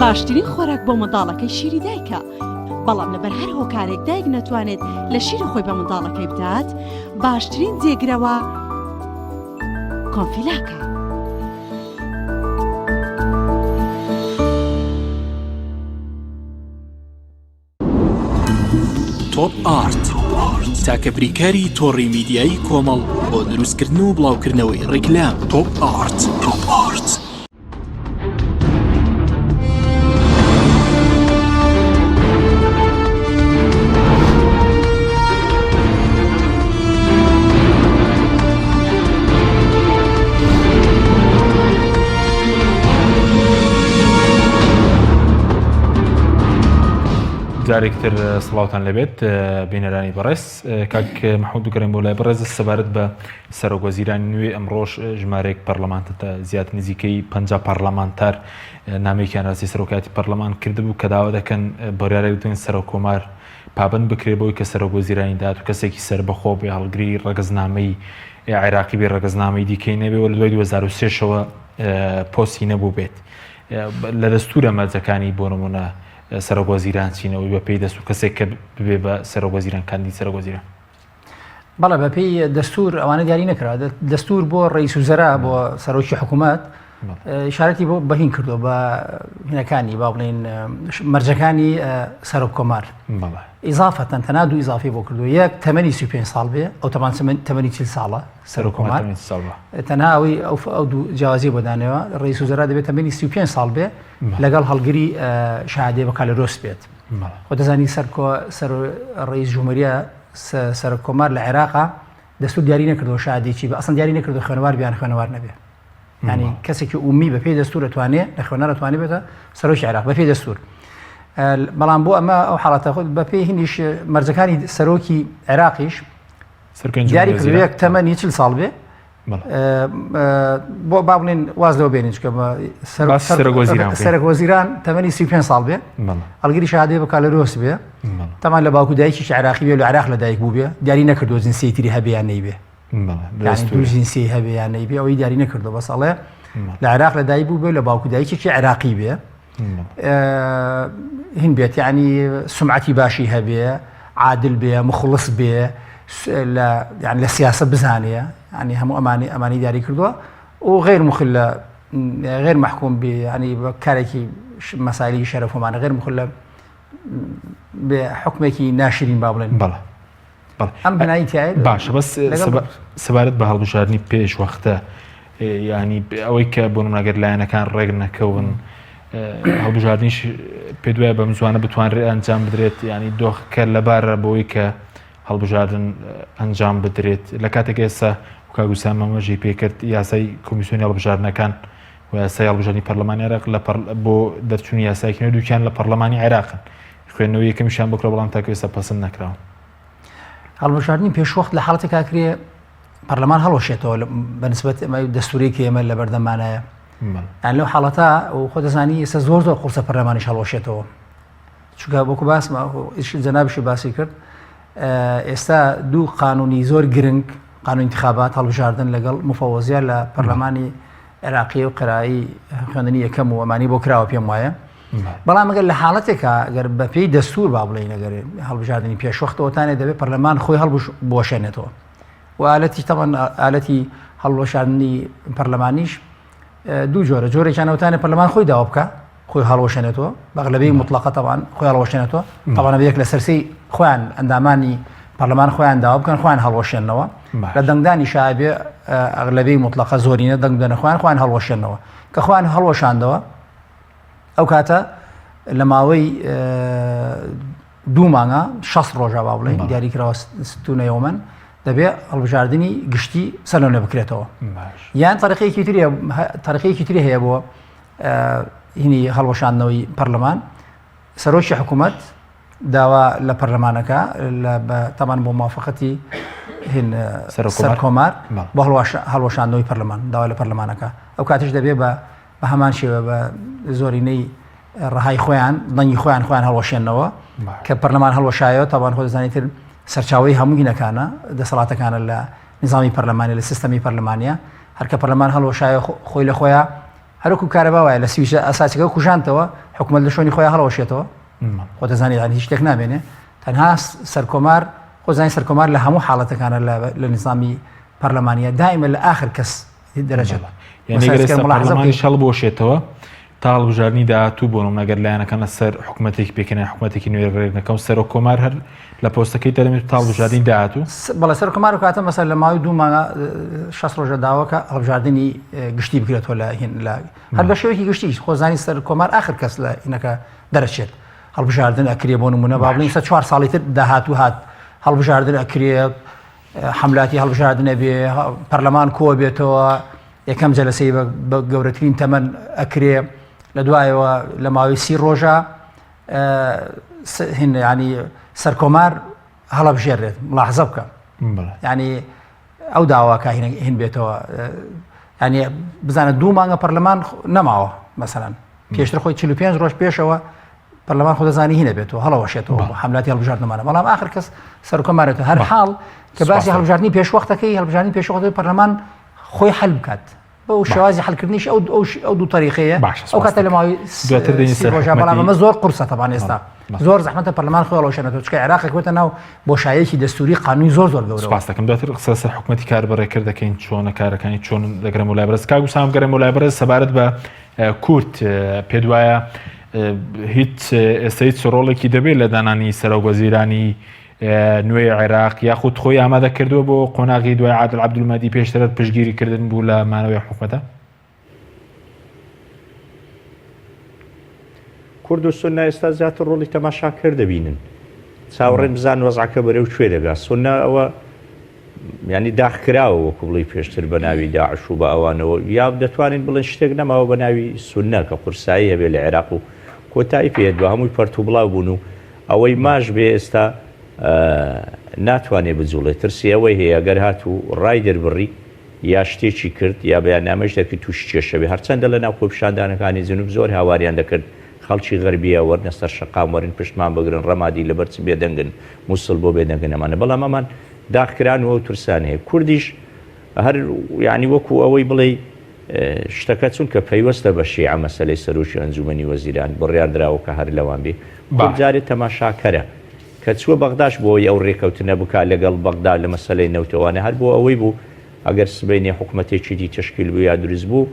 باشترین خۆراک بۆ منداڵەکەی شیری دایکە بەڵام لەبەر هەر هۆکارێک دایک نەتوانێت لە شیری خۆی بە منداڵەکەی بدات باشترین جێگرەوە کۆنفیلاکە. تۆپ ئارت تاکە بریکاری تۆڕی میدیایی کۆمەڵ بۆ دروستکردن و بڵاوکردنەوەی ڕیکلام. تۆپ ئارت. جارێکتر سڵاوتان لەبێت بینەرانی بەڕێز کاک محەممەد بگەڕێن بۆ لای بەڕێز سەبارەت بە سەرۆکوەزیرانی نوێ ئەمڕۆژ ژمارەیەک پەرلەمانتە زیاد نزیکەی 50 پەرلەمانتار نامەیەکیان ڕاستی سەرۆکاتی پەرلەمان کردبوو کە داوا دەکەن بڕیارێک بدەن سەرۆکۆمار پابند بکرێ بۆی کە سەرۆکوەزیرانی داات و کەسێکی سەربەخۆ بێ هەڵگری ڕەگەزنامەی عێراقی بێ ڕەگەزنامەی دیکەی نەبێ و لە دوای 2023ەوە پۆستی نەبوو بێت لە دەستورە مەرجەکانی بۆ نمونە سەرۆکوەزیران چینەوەی بە پێی دەست و کەسێک کە ببێ بە سەرۆکوەزیران کاندید سەرۆکوەزیران. بەڵێ بە پێی دەستور ئەوانە دیاری نەکرا دەستور بۆ ڕئیس وزەرا بۆ سەرۆکی حکوومەت ئیشارەتی بۆ بەهین کردو بە هینەکانی با بڵێن مەرجەکانی سەرۆک کۆمار ئیزافەتەن تەنها دوو ئیزافی بۆ کردو یەک تەمەنی 35 ساڵ بێ ئەو تەمەنی 40 ساڵە سەرۆک کۆمار تەنها ئەوەی ئەو دوو جیاوازی بۆ دانەوە ڕئیس وزەرا دەبێت تەمەنی 35 ساڵ بێ لەگەڵ هەڵگری شایعدێ بە کالۆرۆس بێت. خۆ دەزانی سەر ڕئیس جمهوریە سەرۆک کۆمار لە عێراقا دەستور دیاری نەکردەوە شایعدێکی بە ئەسڵ دیاری نەکردو خوێنەوار بیان خوێنەوار نەبێ ینی کەسێکی ئومی بە پێی دەستور دەتوانێت لە خوێنەر دەتوانێت بێتە سەرۆکی عێراق بە پێی دەستور. بەڵام بۆ ئەمە ئەو حاڵەتە خۆت بە پێی هینیش مەرجەکانی سەرۆکی عێراقیش دیاری کردووە یەک تەمەنی 40 ساڵ بێ بۆ با بڵێن واز لەوە بێنین چکە سەرۆکوەزیران تەمەنی 35 ساڵ بێ هەڵگیری شادێ بە کالەرۆس بێ تەمان لە باوکو دایکی عراقی بێ لە عراق لە دایک بوو بێ دیاری نەکردو جنسی تری هەبیان نەیبێ دوو جنسی هەبیان نەیبێ ئەوەی دیاری نەکردو بەس ئەڵێ لە عراق لە دایک بوو بێ لە باوکو دایکی عراقی بێ هین بێت یعنی سمعتی باشی هەبێ عادل بێ مخلص بێ لە سیاسە بزانێ ینی هەموو ئەمانی دیاری کردووە و غیر مخل غیر محکوم بێ ینی بە کارێکی مەسایلی شەرەفۆمانە غیر مخل بێ حکمێکی ناشرین با بڵێن ئەم بنایی تایە باشە بەس سەبارەت بە هەڵبژاردننی پێش وەختە ینی ئەوەی کە بۆ نمونەگەر لایەنەکان ڕێک نەکەون هەڵبژاردننیش پێ دوایە بەم زوانە بتوانرێت ئەنجام بدرێت ینی دۆخکە لەبارە بۆی کە هەڵبژاردن ئەنجام بدرێت لە کاتێک ئێستا کاگوسان مەمەژی پێکرد یاسای کۆمیسیۆنی هەڵبژاردنەکان و یاسای هەڵبژاردننی پەرلەمانی عێراق بۆ دەرچوونی یاسایکردنەوە دووکیان لە پەرلەمانی عێراقن خوێندنەوەی یەکەمیشیان بکرێ بەڵام تاکە ئێستا پەسەند نەکراون هەڵبژاردننی پێشوەخت لە حاڵەتێک کاکرێ پەرلەمان هەڵۆشێتەوە بەنسبەت دەستوورێکی ئێمە لە بەردەمانایە یان لەو حاڵەتە و خۆ دەزانی ئێستا زۆر قورسە پەرلەمانیش هەڵۆشێتەوە چونکە بۆکو باسمە جەنابیشی باسی کرد ئێستا دوو قانونی زۆر گرنگ قانون انتخابات هەڵبژاردن لەگەڵ مفەوەزیە لە پەرلەمانی عێراقی و قرایی خوێندنی یەکەم و ئەمانی بۆ کراوە پێم وایە بەڵام ئەگەر لە حاڵەتێکە ئەگەر بە پێی دەستور با بڵێن ئەگەر هەڵبژاردننی پێشوەختەوەتانێ دەبێت پەرلەمان خۆی بۆشێنێتەوە و ئالەتی تەمەن ئالەتی هەڵوەشاندنی پەرلەمانیش دوو جۆرە جۆرێکیانەوەتانێ پەرلەمان خۆی داوا بکە خۆی هەڵوەشێنێتەوە بەغلبەی مطلقە تەوان خۆی هەڵوەشێنێتەوە تەوانە بەیەک لە سەرسەی خۆیان ئەندامانی پەرلەمان خۆیان داوا بکەن خۆیان هەڵوەشێنەوە لە دەنگدانی شایبێ ئەغلبەی مطلقە زۆرینە دەنگ بدەنە خۆیان هەڵوەشێنەوە کە خۆیان هەڵوەشاندەوە ئەو کاتە لە ماوەی 2 مانگە 60 ڕۆژە با بڵێن دیاریکراوە ستونەیەومەن دەبێت هەڵبژاردننی گشتی سەرلەنێ بکرێتەوە یان تاریخەیەکی تری هەیە بۆ هینی هەڵوەشاندنەوەی پەرلەمان سەرۆکی حکوومەت داوا لە پەرلەمانەکە تەمان بۆ موافقەتی سەرکۆمار بۆ هەڵوەشاندنەوەی پەرلەمان داوا لە پەرلەمانەکە ئەو کاتش دەبێت بە هەمان شێوە بە زۆرینەی ڕەهای خۆیان دەنگی خۆیان هەڵوەشێنەوە کە پەرلەمان هەڵوەشایەوە تاوان خۆ دەزانیتر سەرچاوی هەموو گینەکانە دەسەڵاتەکانە لە نظامی پەرلەمانی لە سیستەمی پەرلەمانیە هەرکە پەرلەمان هەڵوەشایە خۆی لە خۆیان هەرکو کارەبا وایە لە سویچە ئەساسیەکە کوژانتەوە حکوومەت لە شوێنی خۆیان هەڵەوەشێتەوە خۆ دەزانیت هیچ شتێک نامێنێ تەنها سەرکۆمار خۆزانی سەرکۆمار لە هەموو حاڵەتەکانە لە نظامی پەرلەمانیە دائیمە لە ئاخر کەس دەرەجێت یعنی شەڵ بۆشێتەوە تا هەڵبژاردننی داهاتوو بۆ نمونەگەر لایەنەکان لەسەر حکوومەتێکی پێکەنە حکوومەتێکی نوێ ڕێنەکەم سەرۆ کۆمار هەر لە پۆستەکەی دەرەمێت تا هەڵبژاردننی داهاتوو بەڵێ سەر کۆمار و کاتە مەسەر لە ماوەی 2 مانگە 60 ڕۆژە داواکە هەڵبژاردننی گشتی بکرێتەوە لە هەر بە شێوەیەکی گشتی خۆزانی سەر کۆمار ئاخر کەس لە ئینەکە دەرەچێت هەڵبژاردن ئەکرێ بۆ نمونە با بڵێن 4 ساڵی تر داهاتوو هات هەڵبژاردن ئەکرێت حملاتی هەڵبژاردنە بێ پەرلەمان کۆ بێتەوە یەکەم جەلسەی بە گەورەترین تەمەن ئەکرێ لە دوایەوە لە ماوەی 30 ڕۆژە ینی سەرکۆمار هەڵەبژێڕێت ملاحزە بکە ینی ئەو داواکە هین بێتەوە ینی بزانە 2 مانگە پەرلەمان نەماوە مەسەلەن پێشتر خۆی 45 ڕۆژ پێشەوە پەرلەمان خۆ دەزانی هینە بێتەوە هەڵەوەشێتەوە حملاتی هەڵبژاردنەمانە بەڵام آخر کەس سەرکۆمارێتە هەر حاڵ کە باسی هەڵبژاردننی پێشوەختەکەی هەڵبژاردننی پێشوەختەکەی پەرلەمان خۆی حل بکات بەو شێوازی حلکردنیش ئەو دوو تاریخەیە ئەو کاتە لە ماوەی ڕۆژە بەڵام ئەمە زۆر قورسە تەبان ئێستا زۆر زەحمەتە پەرلەمان خۆی هەڵەوەشێنێتەوە چکە عێراق کەوتە ناو بۆشایەکی دەستوری قانونی زۆر گەورە سپاس دەکەم دواتر قسە سەر حکوومەتی کاربڕێکرد دەکەین چۆنە کارەکانی چۆن دەگرم و لایبرز کاگوسام گەرم و لایبرز سەبارەت بە کورد پێ وایە هیچ ئێستا هیچ ڕۆڵێکی دەبێت لە دانانی سەرۆکوەزیرانی نوێی عێراق یاخود خۆی ئامادە کردووە بۆ قۆناغی دوای عادل عەبدولمەهدی پێشتر پشتگیریکردن بوو لە مانەوەی حکوومەتە کورد و سونە ئێستا زیاتر ڕۆڵی تەماشاکرد دەبینن چاوەڕێن بزان وەزعەکە بەرەو کوێ دەگات سونە ئەوە ینی داخکراوە وەکو بڵی پێشتر بە ناوی داعش و بە ئەوانەوە یا دەتوانین بڵێن شتێک نەماوە بە ناوی سونە کە قورسایی هەبێت لە عێراق و کۆتایی پێێت بە هەمووی پەرت و بڵاو بوون و ئەوەی ماش بێ ئێستا ناتوانێت بجوڵێت ترسی ئەوەی هەیە گەر هات و ڕای دەربڕی یا شتێکی کرد یا بەیاننامەش دەکرد تووشی کێشەوێ هەرچەندە لە ناو خۆپیشاندانەکانی جنوب زۆر هاواریان دەکرد خەڵکی غەربیە وەرنە سەر شەقام وەرن پشتمان بگرن ڕەمادی لەبەر چ بێدەنگن مووسڵ بۆ بێدەنگن ئەمانە بەڵام ئەمان داخکرانەوە و ترسان هەیە کوردیش هەر یعنی وەکو ئەوەی بڵێ شتەکە چونکە پەیوەستە بە شیعە مەسەلەی سەرۆکی ئەنجومەنی وەزیران بڕیار درراوە کە هەر لەوان بێ جارێت تەماشاکەرە کە چووە بەغداش بۆی ئەو ڕێکەوتنە بکات لەگەڵ بەغدا لە مەسەلەی نەوتەوانە هەر بۆ ئەوەی بوو ئەگەر سبەینێ حکوومەتێکی دی تشکیل بوو یا دروست بوو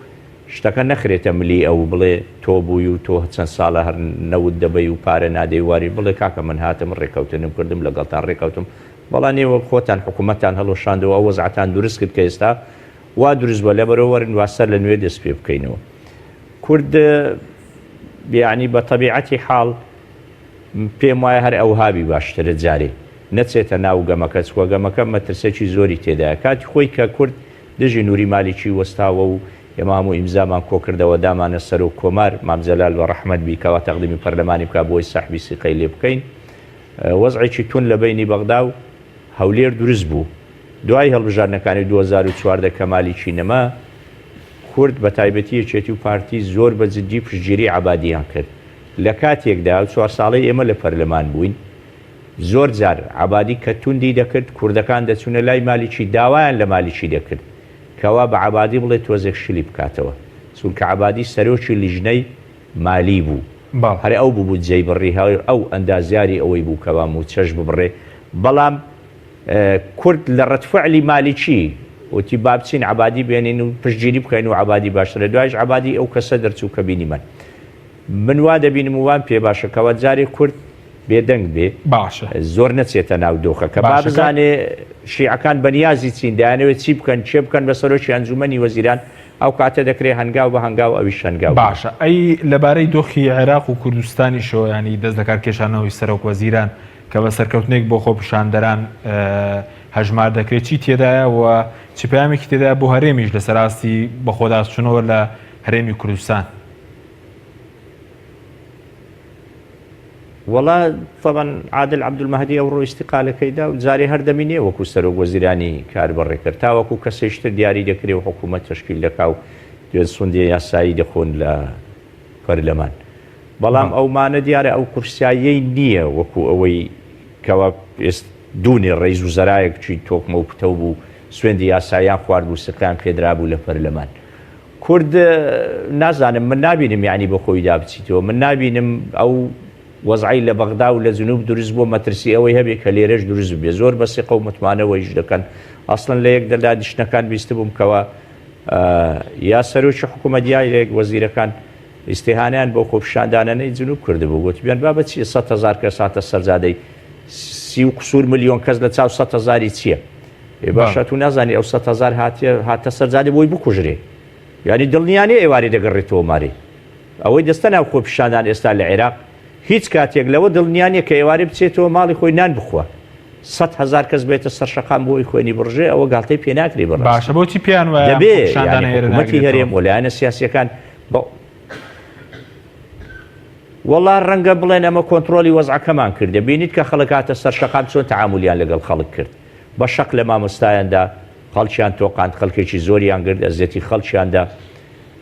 شتەکە نەخرێتە ملی ئەو بڵێ تۆ بووی و تۆ چەند ساڵە هەر نەوت دەبەی و پارە نادەی واری بڵێ کاکە من هاتم ڕێکەوتنم کردم لەگەڵتان ڕێکەوتم بەڵام نێوە خۆتان حکوومەتتان هەڵۆشاندەوە ئەو وەزعەتان دروست کرد کە ئێستا وا دروست بە لەبەرەوە وەرن واسەر لە نوێ دەست پێ بکەینەوە کورد یعنی بە تەبیعەتی حاڵ پێم وایە هەر ئەو هابی باشترە جارێ نەچێتە ناو گەمەکە چوە گەمەکە مەترسێکی زۆری تێدایە کاتی خۆی کە کورد دژی نووری مالیکی وەستاوە و ئێمە هەموو ئیمزامان کۆکردەوە دامانە سەر و کۆمار مامزەلال بە ڕەحمەت بیکەوە تەقدیمی پەرلەمانی بکە بۆی سەحبی سیقەی لێ بکەین وەزعێکی تون لە بینی بەغدا و هەولێر دروست بوو دوای هەڵبژارنەکانی 2014 کە مالیکی نەما کورد بە تایبەتی یەکێتی و پارتی زۆر بە جددی پشتگیری عەبادیان کرد لە کاتێکدا 4 ساڵەی ئێمە لە پەرلەمان بووین زۆر جار عەبادی کە توندی دەکرد کوردەکان دەچوونە لای مالیکی داوایان لە مالیکی دەکرد کەوا بە عەبادی بڵێ تۆزێک شلی بکاتەوە چونکە عەبادی سەرۆکی لیژنەی مالی بوو هەر ئەو بوو جێی بڕی ئەو ئەندازیاری ئەوەی بوو کەوا و چەش ببڕێ بەڵام کورد لە ڕەتفعلی مالیکی وتی با بچین عەبادی بێنین و پشتگیری بکەین و عەبادی باشترە دوایش عەبادی ئەو کەسە دەرچوو کە بینی من وا دەبینم وان پێ باشەکەوە جارێ کورد بێدەنگ بێ باشە زۆر نەچێتە ناو دۆخەکە با بزانێ شیعەکان بەنیازی چین دەیانەوێت چی بکەن چێ بکەن بە سەرۆکی ئەنجومەنی وەزیران ئەو کاتە دەکرێت هەنگاو بە هەنگاو ئەویش هەنگاو باشە ئەی لەبارەی دۆخی عێراق و کوردستانی شۆ ینی دەست لە کارکێشانەوەی سەرۆک وەزیران کە بە سەرکەوتنێک بۆ خۆپیشاندەران هەژمار دەکرێت چی تێدایە و چ پەیامێکی تێدایە بۆ هەرێمیش لە سەراستی بە خۆداچوونەوە لە هەرێمی کوردستان وڵا طبعا عادل عەبدولمەهدی ئەوڕۆ ئیستیقالەکەیدا و جارێ هەردەمینێ وەکو سەرۆک وەزیرانی کاربڕێ کرد تا وەکو کەسێشتر دیاری دەکرێت و حکوومەت تشکیل دەکا و سوندی یاسایی دەخۆن لە پەرلەمان بەڵام ئەومانە دیارە ئەو کورساییەی نییە وەکو ئەوەی کەوا دوونێ ڕێیز و زەرایەکی تۆکمە و پتە بوو سوێندی یاساییان خوارد و سەکان پێدرا بوو لە پەرلەمان کورد نازانم من نابینم یعنی بە خۆی دابچیتەوە من نابینم ئەو وەزعی لە بەغدا و لە جنوب دروست بۆ مەترسی ئەوەی هەبێ کە لێرەش دروست بێ زۆر بەسیقە و متمانەوەیش دەکەن ئەسڵەن لە یەک دەلا دیشتەکان بیست بووم کەوە یا سەرۆکی حکوومەت یا یەک وەزیرەکان ئیسیهانیان بۆ خۆپیشاندانانەی جنوب کردبوو گوتیان با بەچی 100,000 کەس هاتە سەرزادەی 30 ملیۆن کەس لە چاو 100,000 چییە باشە تو نازانی ئەو 100,000 هاتە سەرزادە بۆی بکوژرێ یعنی دڵنیانێ ئێوارێ دەگەڕێتەوە مارێ ئەوەی دەستە ناو خۆپیشاندان ئێستا لە عێراق هیچ کاتێک لەوە دڵنیانە کە ئێوارێ بچێتەوە ماڵی خۆی نان بخوە 100,000 کەس بێتە سەر شەقام بۆی خوێنی بڕژێ ئەوە گاڵتەی پێ ناکرێ بەڕاست باشە بۆچی پیان وایە حکوومەتی هەرێم وەلایەنە سیاسیەکان وەڵا ڕەنگە بڵێن ئەمە کۆنتترۆلی وەزعەکەمان کردە بینیت کە خەڵک هاتە سەر شەقام چۆن تەعامولیان لەگەڵ خەڵک کرد بە شەق لە مامۆستایاندا خەڵکیان تۆقاند خەڵکێکی زۆریان گرت ئەزیەتی خەڵکیاندا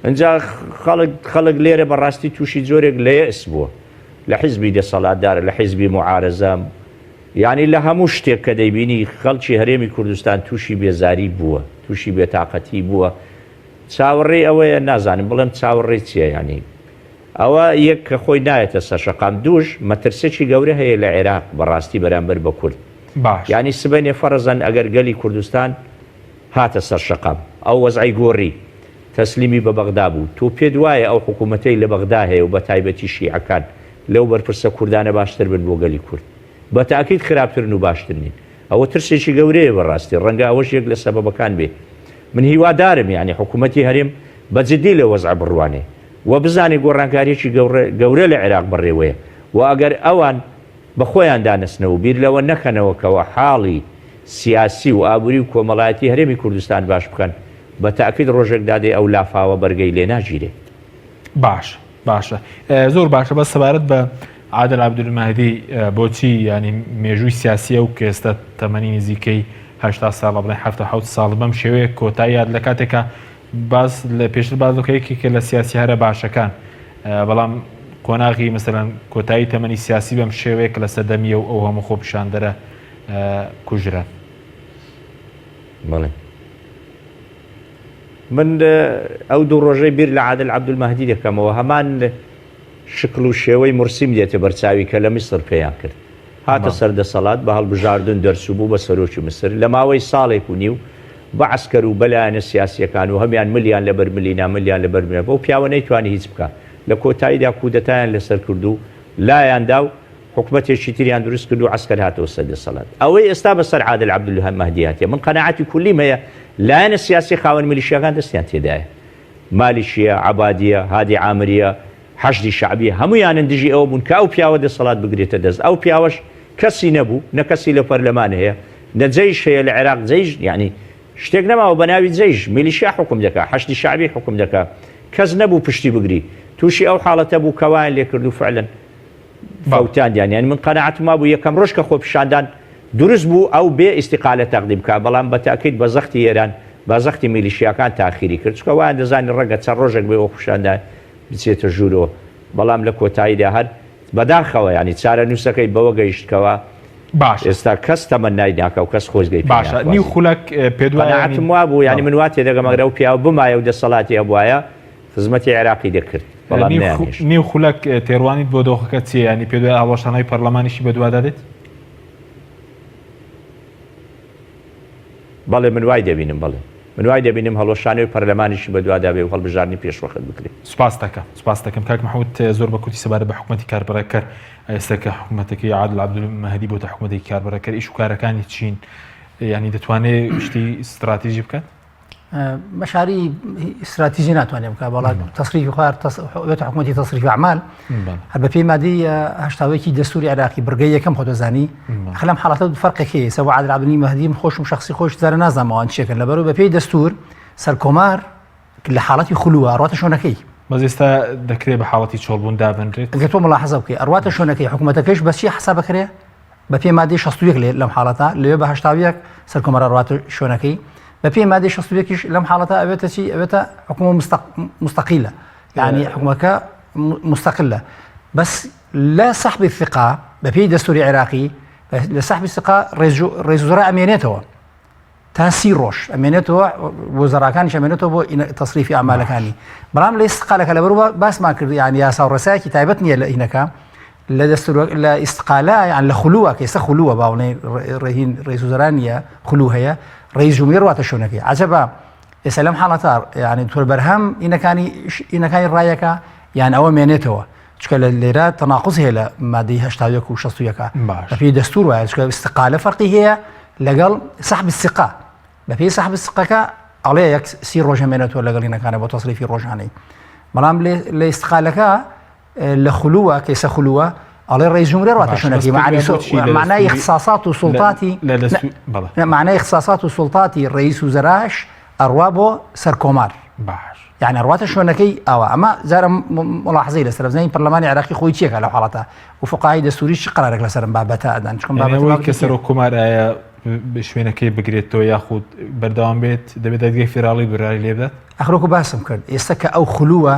ئەجا خەڵک لێرە بەڕاستی تووشی جۆرێک لە یەئس بووە لە حیزبی دەسەڵاتدارە لە حیزبی معارەزە یعنی لە هەموو شتێک کە دەیبینی خەڵکی هەرێمی کوردستان تووشی بێزاری بووە تووشی بێتاقەتی بووە چاوەڕێ ئەوەیە نازانم بڵێم چاوەڕێ چییە ینی ئەوە یەک کە خۆی نایەتە سەر شەقام دووش مەترسێکی گەورە هەیە لە عێراق بەڕاستی بەرامبەر بە کورد ینی سبەنێ فەرەزەن ئەگەر گەلی کوردستان هاتە سەر شەقام ئەو وەزعی گۆڕی تەسلیمی بە بەغدا بوو تۆ پێت وایە ئەو حکوومەتەی لە بەغدا هەیە و بە تایبەتی شیعەکان لەو بەرپرسە کوردانە باشتر بن بۆ گەلی کورد بە تاکید خراپترن و باشتر نین ئەوە ترسێکی گەورەیە بەڕاستی ڕەنگە ئەوەش یەک لە سەبەبەکان بێ من هیوادارم یعنی حکوومەتی هەرێم بەجددی لە وەزع بڕوانێ و بزانێ گۆڕانکاریەکی گەورە لە عێراق بڕێوەیە و ئەگەر ئەوان بە خۆیان دانەستنەوە بیر لەوە نەکەنەوەکەوە حاڵی سیاسی و ئابووری و کۆمەڵایەتی هەرێمی کوردستان باش بکەن بە تاکید ڕۆژێک دادێ ئەو لافاوە بەرگەی لێ ناگیرێ باشە زۆر باشە بە سەبارەت بە عادل عەبدولمەهدی بۆچی ینی مێژووی سیاسیە و کە ئێستا تەمەنی نزیکەی 80 ساڵ بڵێن 77 ساڵ بەم شێوەیە کۆتاییات لە کاتێکە باز لە پێشتر بازەکەیەکی کە لە سیاسی هەرە باشەکان بەڵام کۆناغی مەسەلەن کۆتایی تەمەنی سیاسی بەم شێوەیەک لە سەردەمیە و ئەو هەموو خۆپیشاندەرە کوژران. بەڵێ من ئەو دوو ڕۆژەی بیر لە عادل عەبدولمەهدی دەکەمەوە هەمان شکل و شێوەی مرسیم دێتە بەرچاوی کە لە میسر پێیان کرد هاتە سەردەسەڵات بە هەڵبژاردن دەرسوبوو بە سەرۆکی میسر لە ماوەی ساڵێک و نیو بە عەسکەر و بەلایەنە سیاسیەکان و هەمیان ملیان لەبەر ملینا ملیان لەبەر ملینا بۆ پیاوە نەیتوانی هیچ بکە لە کۆتاییدا کودەتایان لەسەر کرد و لایاندا و حکومەتێکی تریان دروست کرد و عەسکەر هاتەوە سەردەسەڵات ئەوەی ئێستا بەسەر عادل عەبدولمەهدی هاتیە من قەناعەتی کولیم هەیە لایەنە سیاسی خاوەن میلیشیاکان دەستیان تێدایە مالیشیە عەبادیە هادی عامریە حەشدی شعبی هەموویانن دژی ئەوە بوون کە ئەو پیاوە دەسەڵات بگرێتە دەست ئەو پیاوەش کەسی نەبوو نە کەسی لە پەرلەمان هەیە نە جەیش هەیە لە عێراق جەیش یعنی شتێک نەماوە بە ناوی جەیش میلیشیا حکم دەکا حەشدی شعبی حکم دەکا کەس نەبوو پشتی بگری تووشی ئەو حاڵەتە بوو کەوایان لێ کرد و فعلەن فەوتاندیان یعنی من قەناعەتم بوو یەکەم ڕۆژ کە خۆپیشاندان دروست بوو ئەو بێ ئیستیقالە تەقدیم بکە بەڵام بە تاکید بە زەختی ئێران با زەختی میلیشیاکان تاخیری کرد چکە وایان دەزانی ڕەنگە چەند ڕۆژێک بێ خۆپیشاندان بچێتە ژوورەوە بەڵام لە کۆتاییدا هەر بەداخەوە ینی چارە نووسەکەی بەوە گەیشتکەوە باش ئێستا کەس تەمەنای ناکە و کەس خۆشگەی باشە نیو خولەک پێدواناتم وا بوو ینی من وا تێدەگەمەگرە و پیاوە بمایە و دەسەڵاتی هەبوایە خزمەتی عێراقی دەکرد نیو خولەک تێڕوانیت بۆ دۆخەکە چیە ینی پێدوای هەڵەشانەی پەرلەمانیشی بەدوادادێت بەڵێ من وای دەبینم بڵێ من وای دەبینم هەڵۆشانەی پەرلەمانیشی بەدوادابێ و هەڵبژاردننی پێشوەخت بکرێت سوپاس دەکەم کاک محمود زۆر بە کوتی سەبارەت بە حکومەتی کاربەرەکەر ئێستا کە حکومەتەکەی عادل عەبدولمەهدی بۆتە حکومەتێکی کاربەرەکەر ئیش و کارەکانی چین ینی دەتوانێت شتی استراتیژی بکات مەشاری استراتیژی ناتوانێت بکات بەڵام تەصریفی خوار حکومەتی تەصریفی ئەعمال هەر بە پێی مادەی هەشتاوەیەکی دەستوری عێراقی بڕگەی یەکەم خۆتۆزانی خەلەم حاڵەتە فەرقێکی سەوە عادل عەبدولمەهدی خۆشم شخصی خۆش زارە نازانمەوە چێکن لەبەرەوە بە پێی دەستور سەرکۆمار لە حاڵەتی خولووە ڕاتە شوێنەکەی بەس ئێستا دەکرێت بە حاڵەتی چۆڵبوون دابنرێت ئەگەر تۆ ملاحەزە بکەی ئەڕواتە شوێنەکەی حکومەتەکەش بەچی حساب بکرێ بە پێی مادەی 61 لەم حاڵەتە لەوێ بە هەشتاویەک سەرکۆمەرە ڕاتە شوێنەکەی بە پێی مادەی 61 لەم حاڵەتە ئەوێتە چی ئەوێتە حکومە مستەقیلە یعنی حکومەکە مستەقلە بەس لا سحب الثقة بە پێی دەستوری عێراقی لە سحب الثقة ڕێزوزەرا ئەمێنێتەوە تا 30 ڕۆژ ئەمێنێتەوە وەزەراکانیش ئەمێنێتەوە بۆ تەصریفی ئەعمالەکانی بەڵام لە ئیستقالەکە لەبەرەوە باسمان کرد یعنی یاسا و ڕێسایەکی تایبەت نییە لە ئینەکە لە دەستور لە ئیستقالە یان لە خولووە کە ئێستا خولووە باوڵێ ڕێهین ڕێزوزەران نییە خولوو هەیە ڕێیز جومهوری ڕاتە شوێنەکەی عەجەبە ئێستا لەم حاڵەتە یعنی تۆ بەرهەم ئینەکانی ڕایەکە یان ئەوە مێنێتەوە چکە لە لێرە تەناقوز هەیە لە مادەی 81 و 61 بەپێی دەستور وایە چکە ئیستقالە فەرقی هەیە لەگەڵ سحب الثقة بەپێی سحب الثقەکە ئەڵێ یەک 30 ڕۆژ مێنێتەوە لەگەڵ ئینەکانە بۆ تەصریفی ڕۆژانەی بەڵام لە ئیستقالەکە لە خولووە کە ئێستا خولووە ئەڵێ ڕێیز جومهوری ڕاتە شوێنەکەی معنای اختصاصات و سوڵتاتی معنای اختصاصات و سوڵتاتی ڕئیس وزەراش ئەڕوا بۆ سەرکۆمار یعنی ڕواتە شوێنەکەی ئەوە ئەمە جارە ملاحظەی لەسەر بزانین پەرلەمانی عێراقی خۆی چیەکە لەو حاڵەتە و فقهای دەستوری چ قەرارێک لەسەرم بابەتە ئەدان چکم بابەتەوەی کە سەرۆکۆمار ئایا شوێنەکەی بگرێتەوە یاخود بەردەوام بێت دەبێت دەرگای فێراڵی براری لێ بدات ئەخرۆکو باسم کرد ئێستا کە ئەو خولووە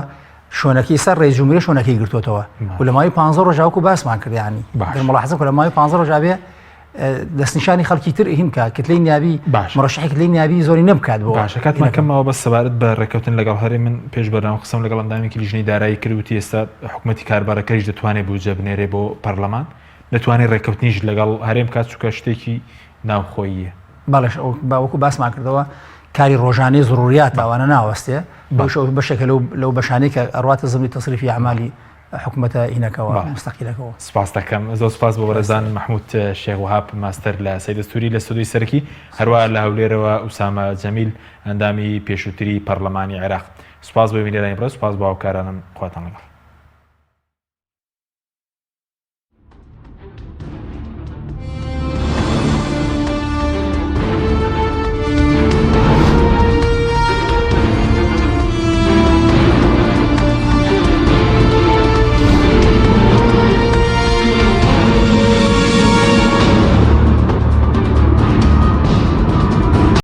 شوێنەکەی سەر ڕێیز جومهوری شوێنەکەی گرتوتەوە و لە ماوەی 15 ڕۆژاوکو باسمان کرد ینی ملاحظە کە لە ماوەی 15 ڕۆژابێ دەستنیشانی خەڵکی تر هین کە کتلەی نیابی مڕەشحی کتلەی نیابی زۆری نەبکات بۆ باشە کاتمان کەمەوە بەس سەبارەت بە ڕێکەوتن لەگەڵ هەرێ من پێش بەردەوام قسەم لەگەڵ ئەندامێکی لیژنەی دارایی کردوتی ئێستا حکومەتی کاربارەکەیش دەتوانێت بودجە بنێرێ بۆ پەرلەمان دەتوانێت ڕێکەوتنیش لەگەڵ هەرێم کات چووکە شتێکی ناوخۆییە باڵش باوەکو باسمان کردەوە کاری ڕۆژانەی ضروریات ئەوانە ناوەستێ بەشێکە لەو بەشانەی کە ئەڕواتە زمینی تەصریفی ئەعمالی حکومەتە ئینەکەوە مستەقیلەکەەوە سپاس دەکەم زۆر سپاس بۆ بەڕێزان محمود شێخ وهاب ماستەر لە سەیدەستوری لە سەدوی سەرکی هەروە لە هەولێرەوە ئوسامە جەمیل ئەندامی پێشووتری پەرلەمانی عێراق سپاس بۆ بینێرانی بڕە سپاس بۆ هاوکارانم خواتان لەگەڵ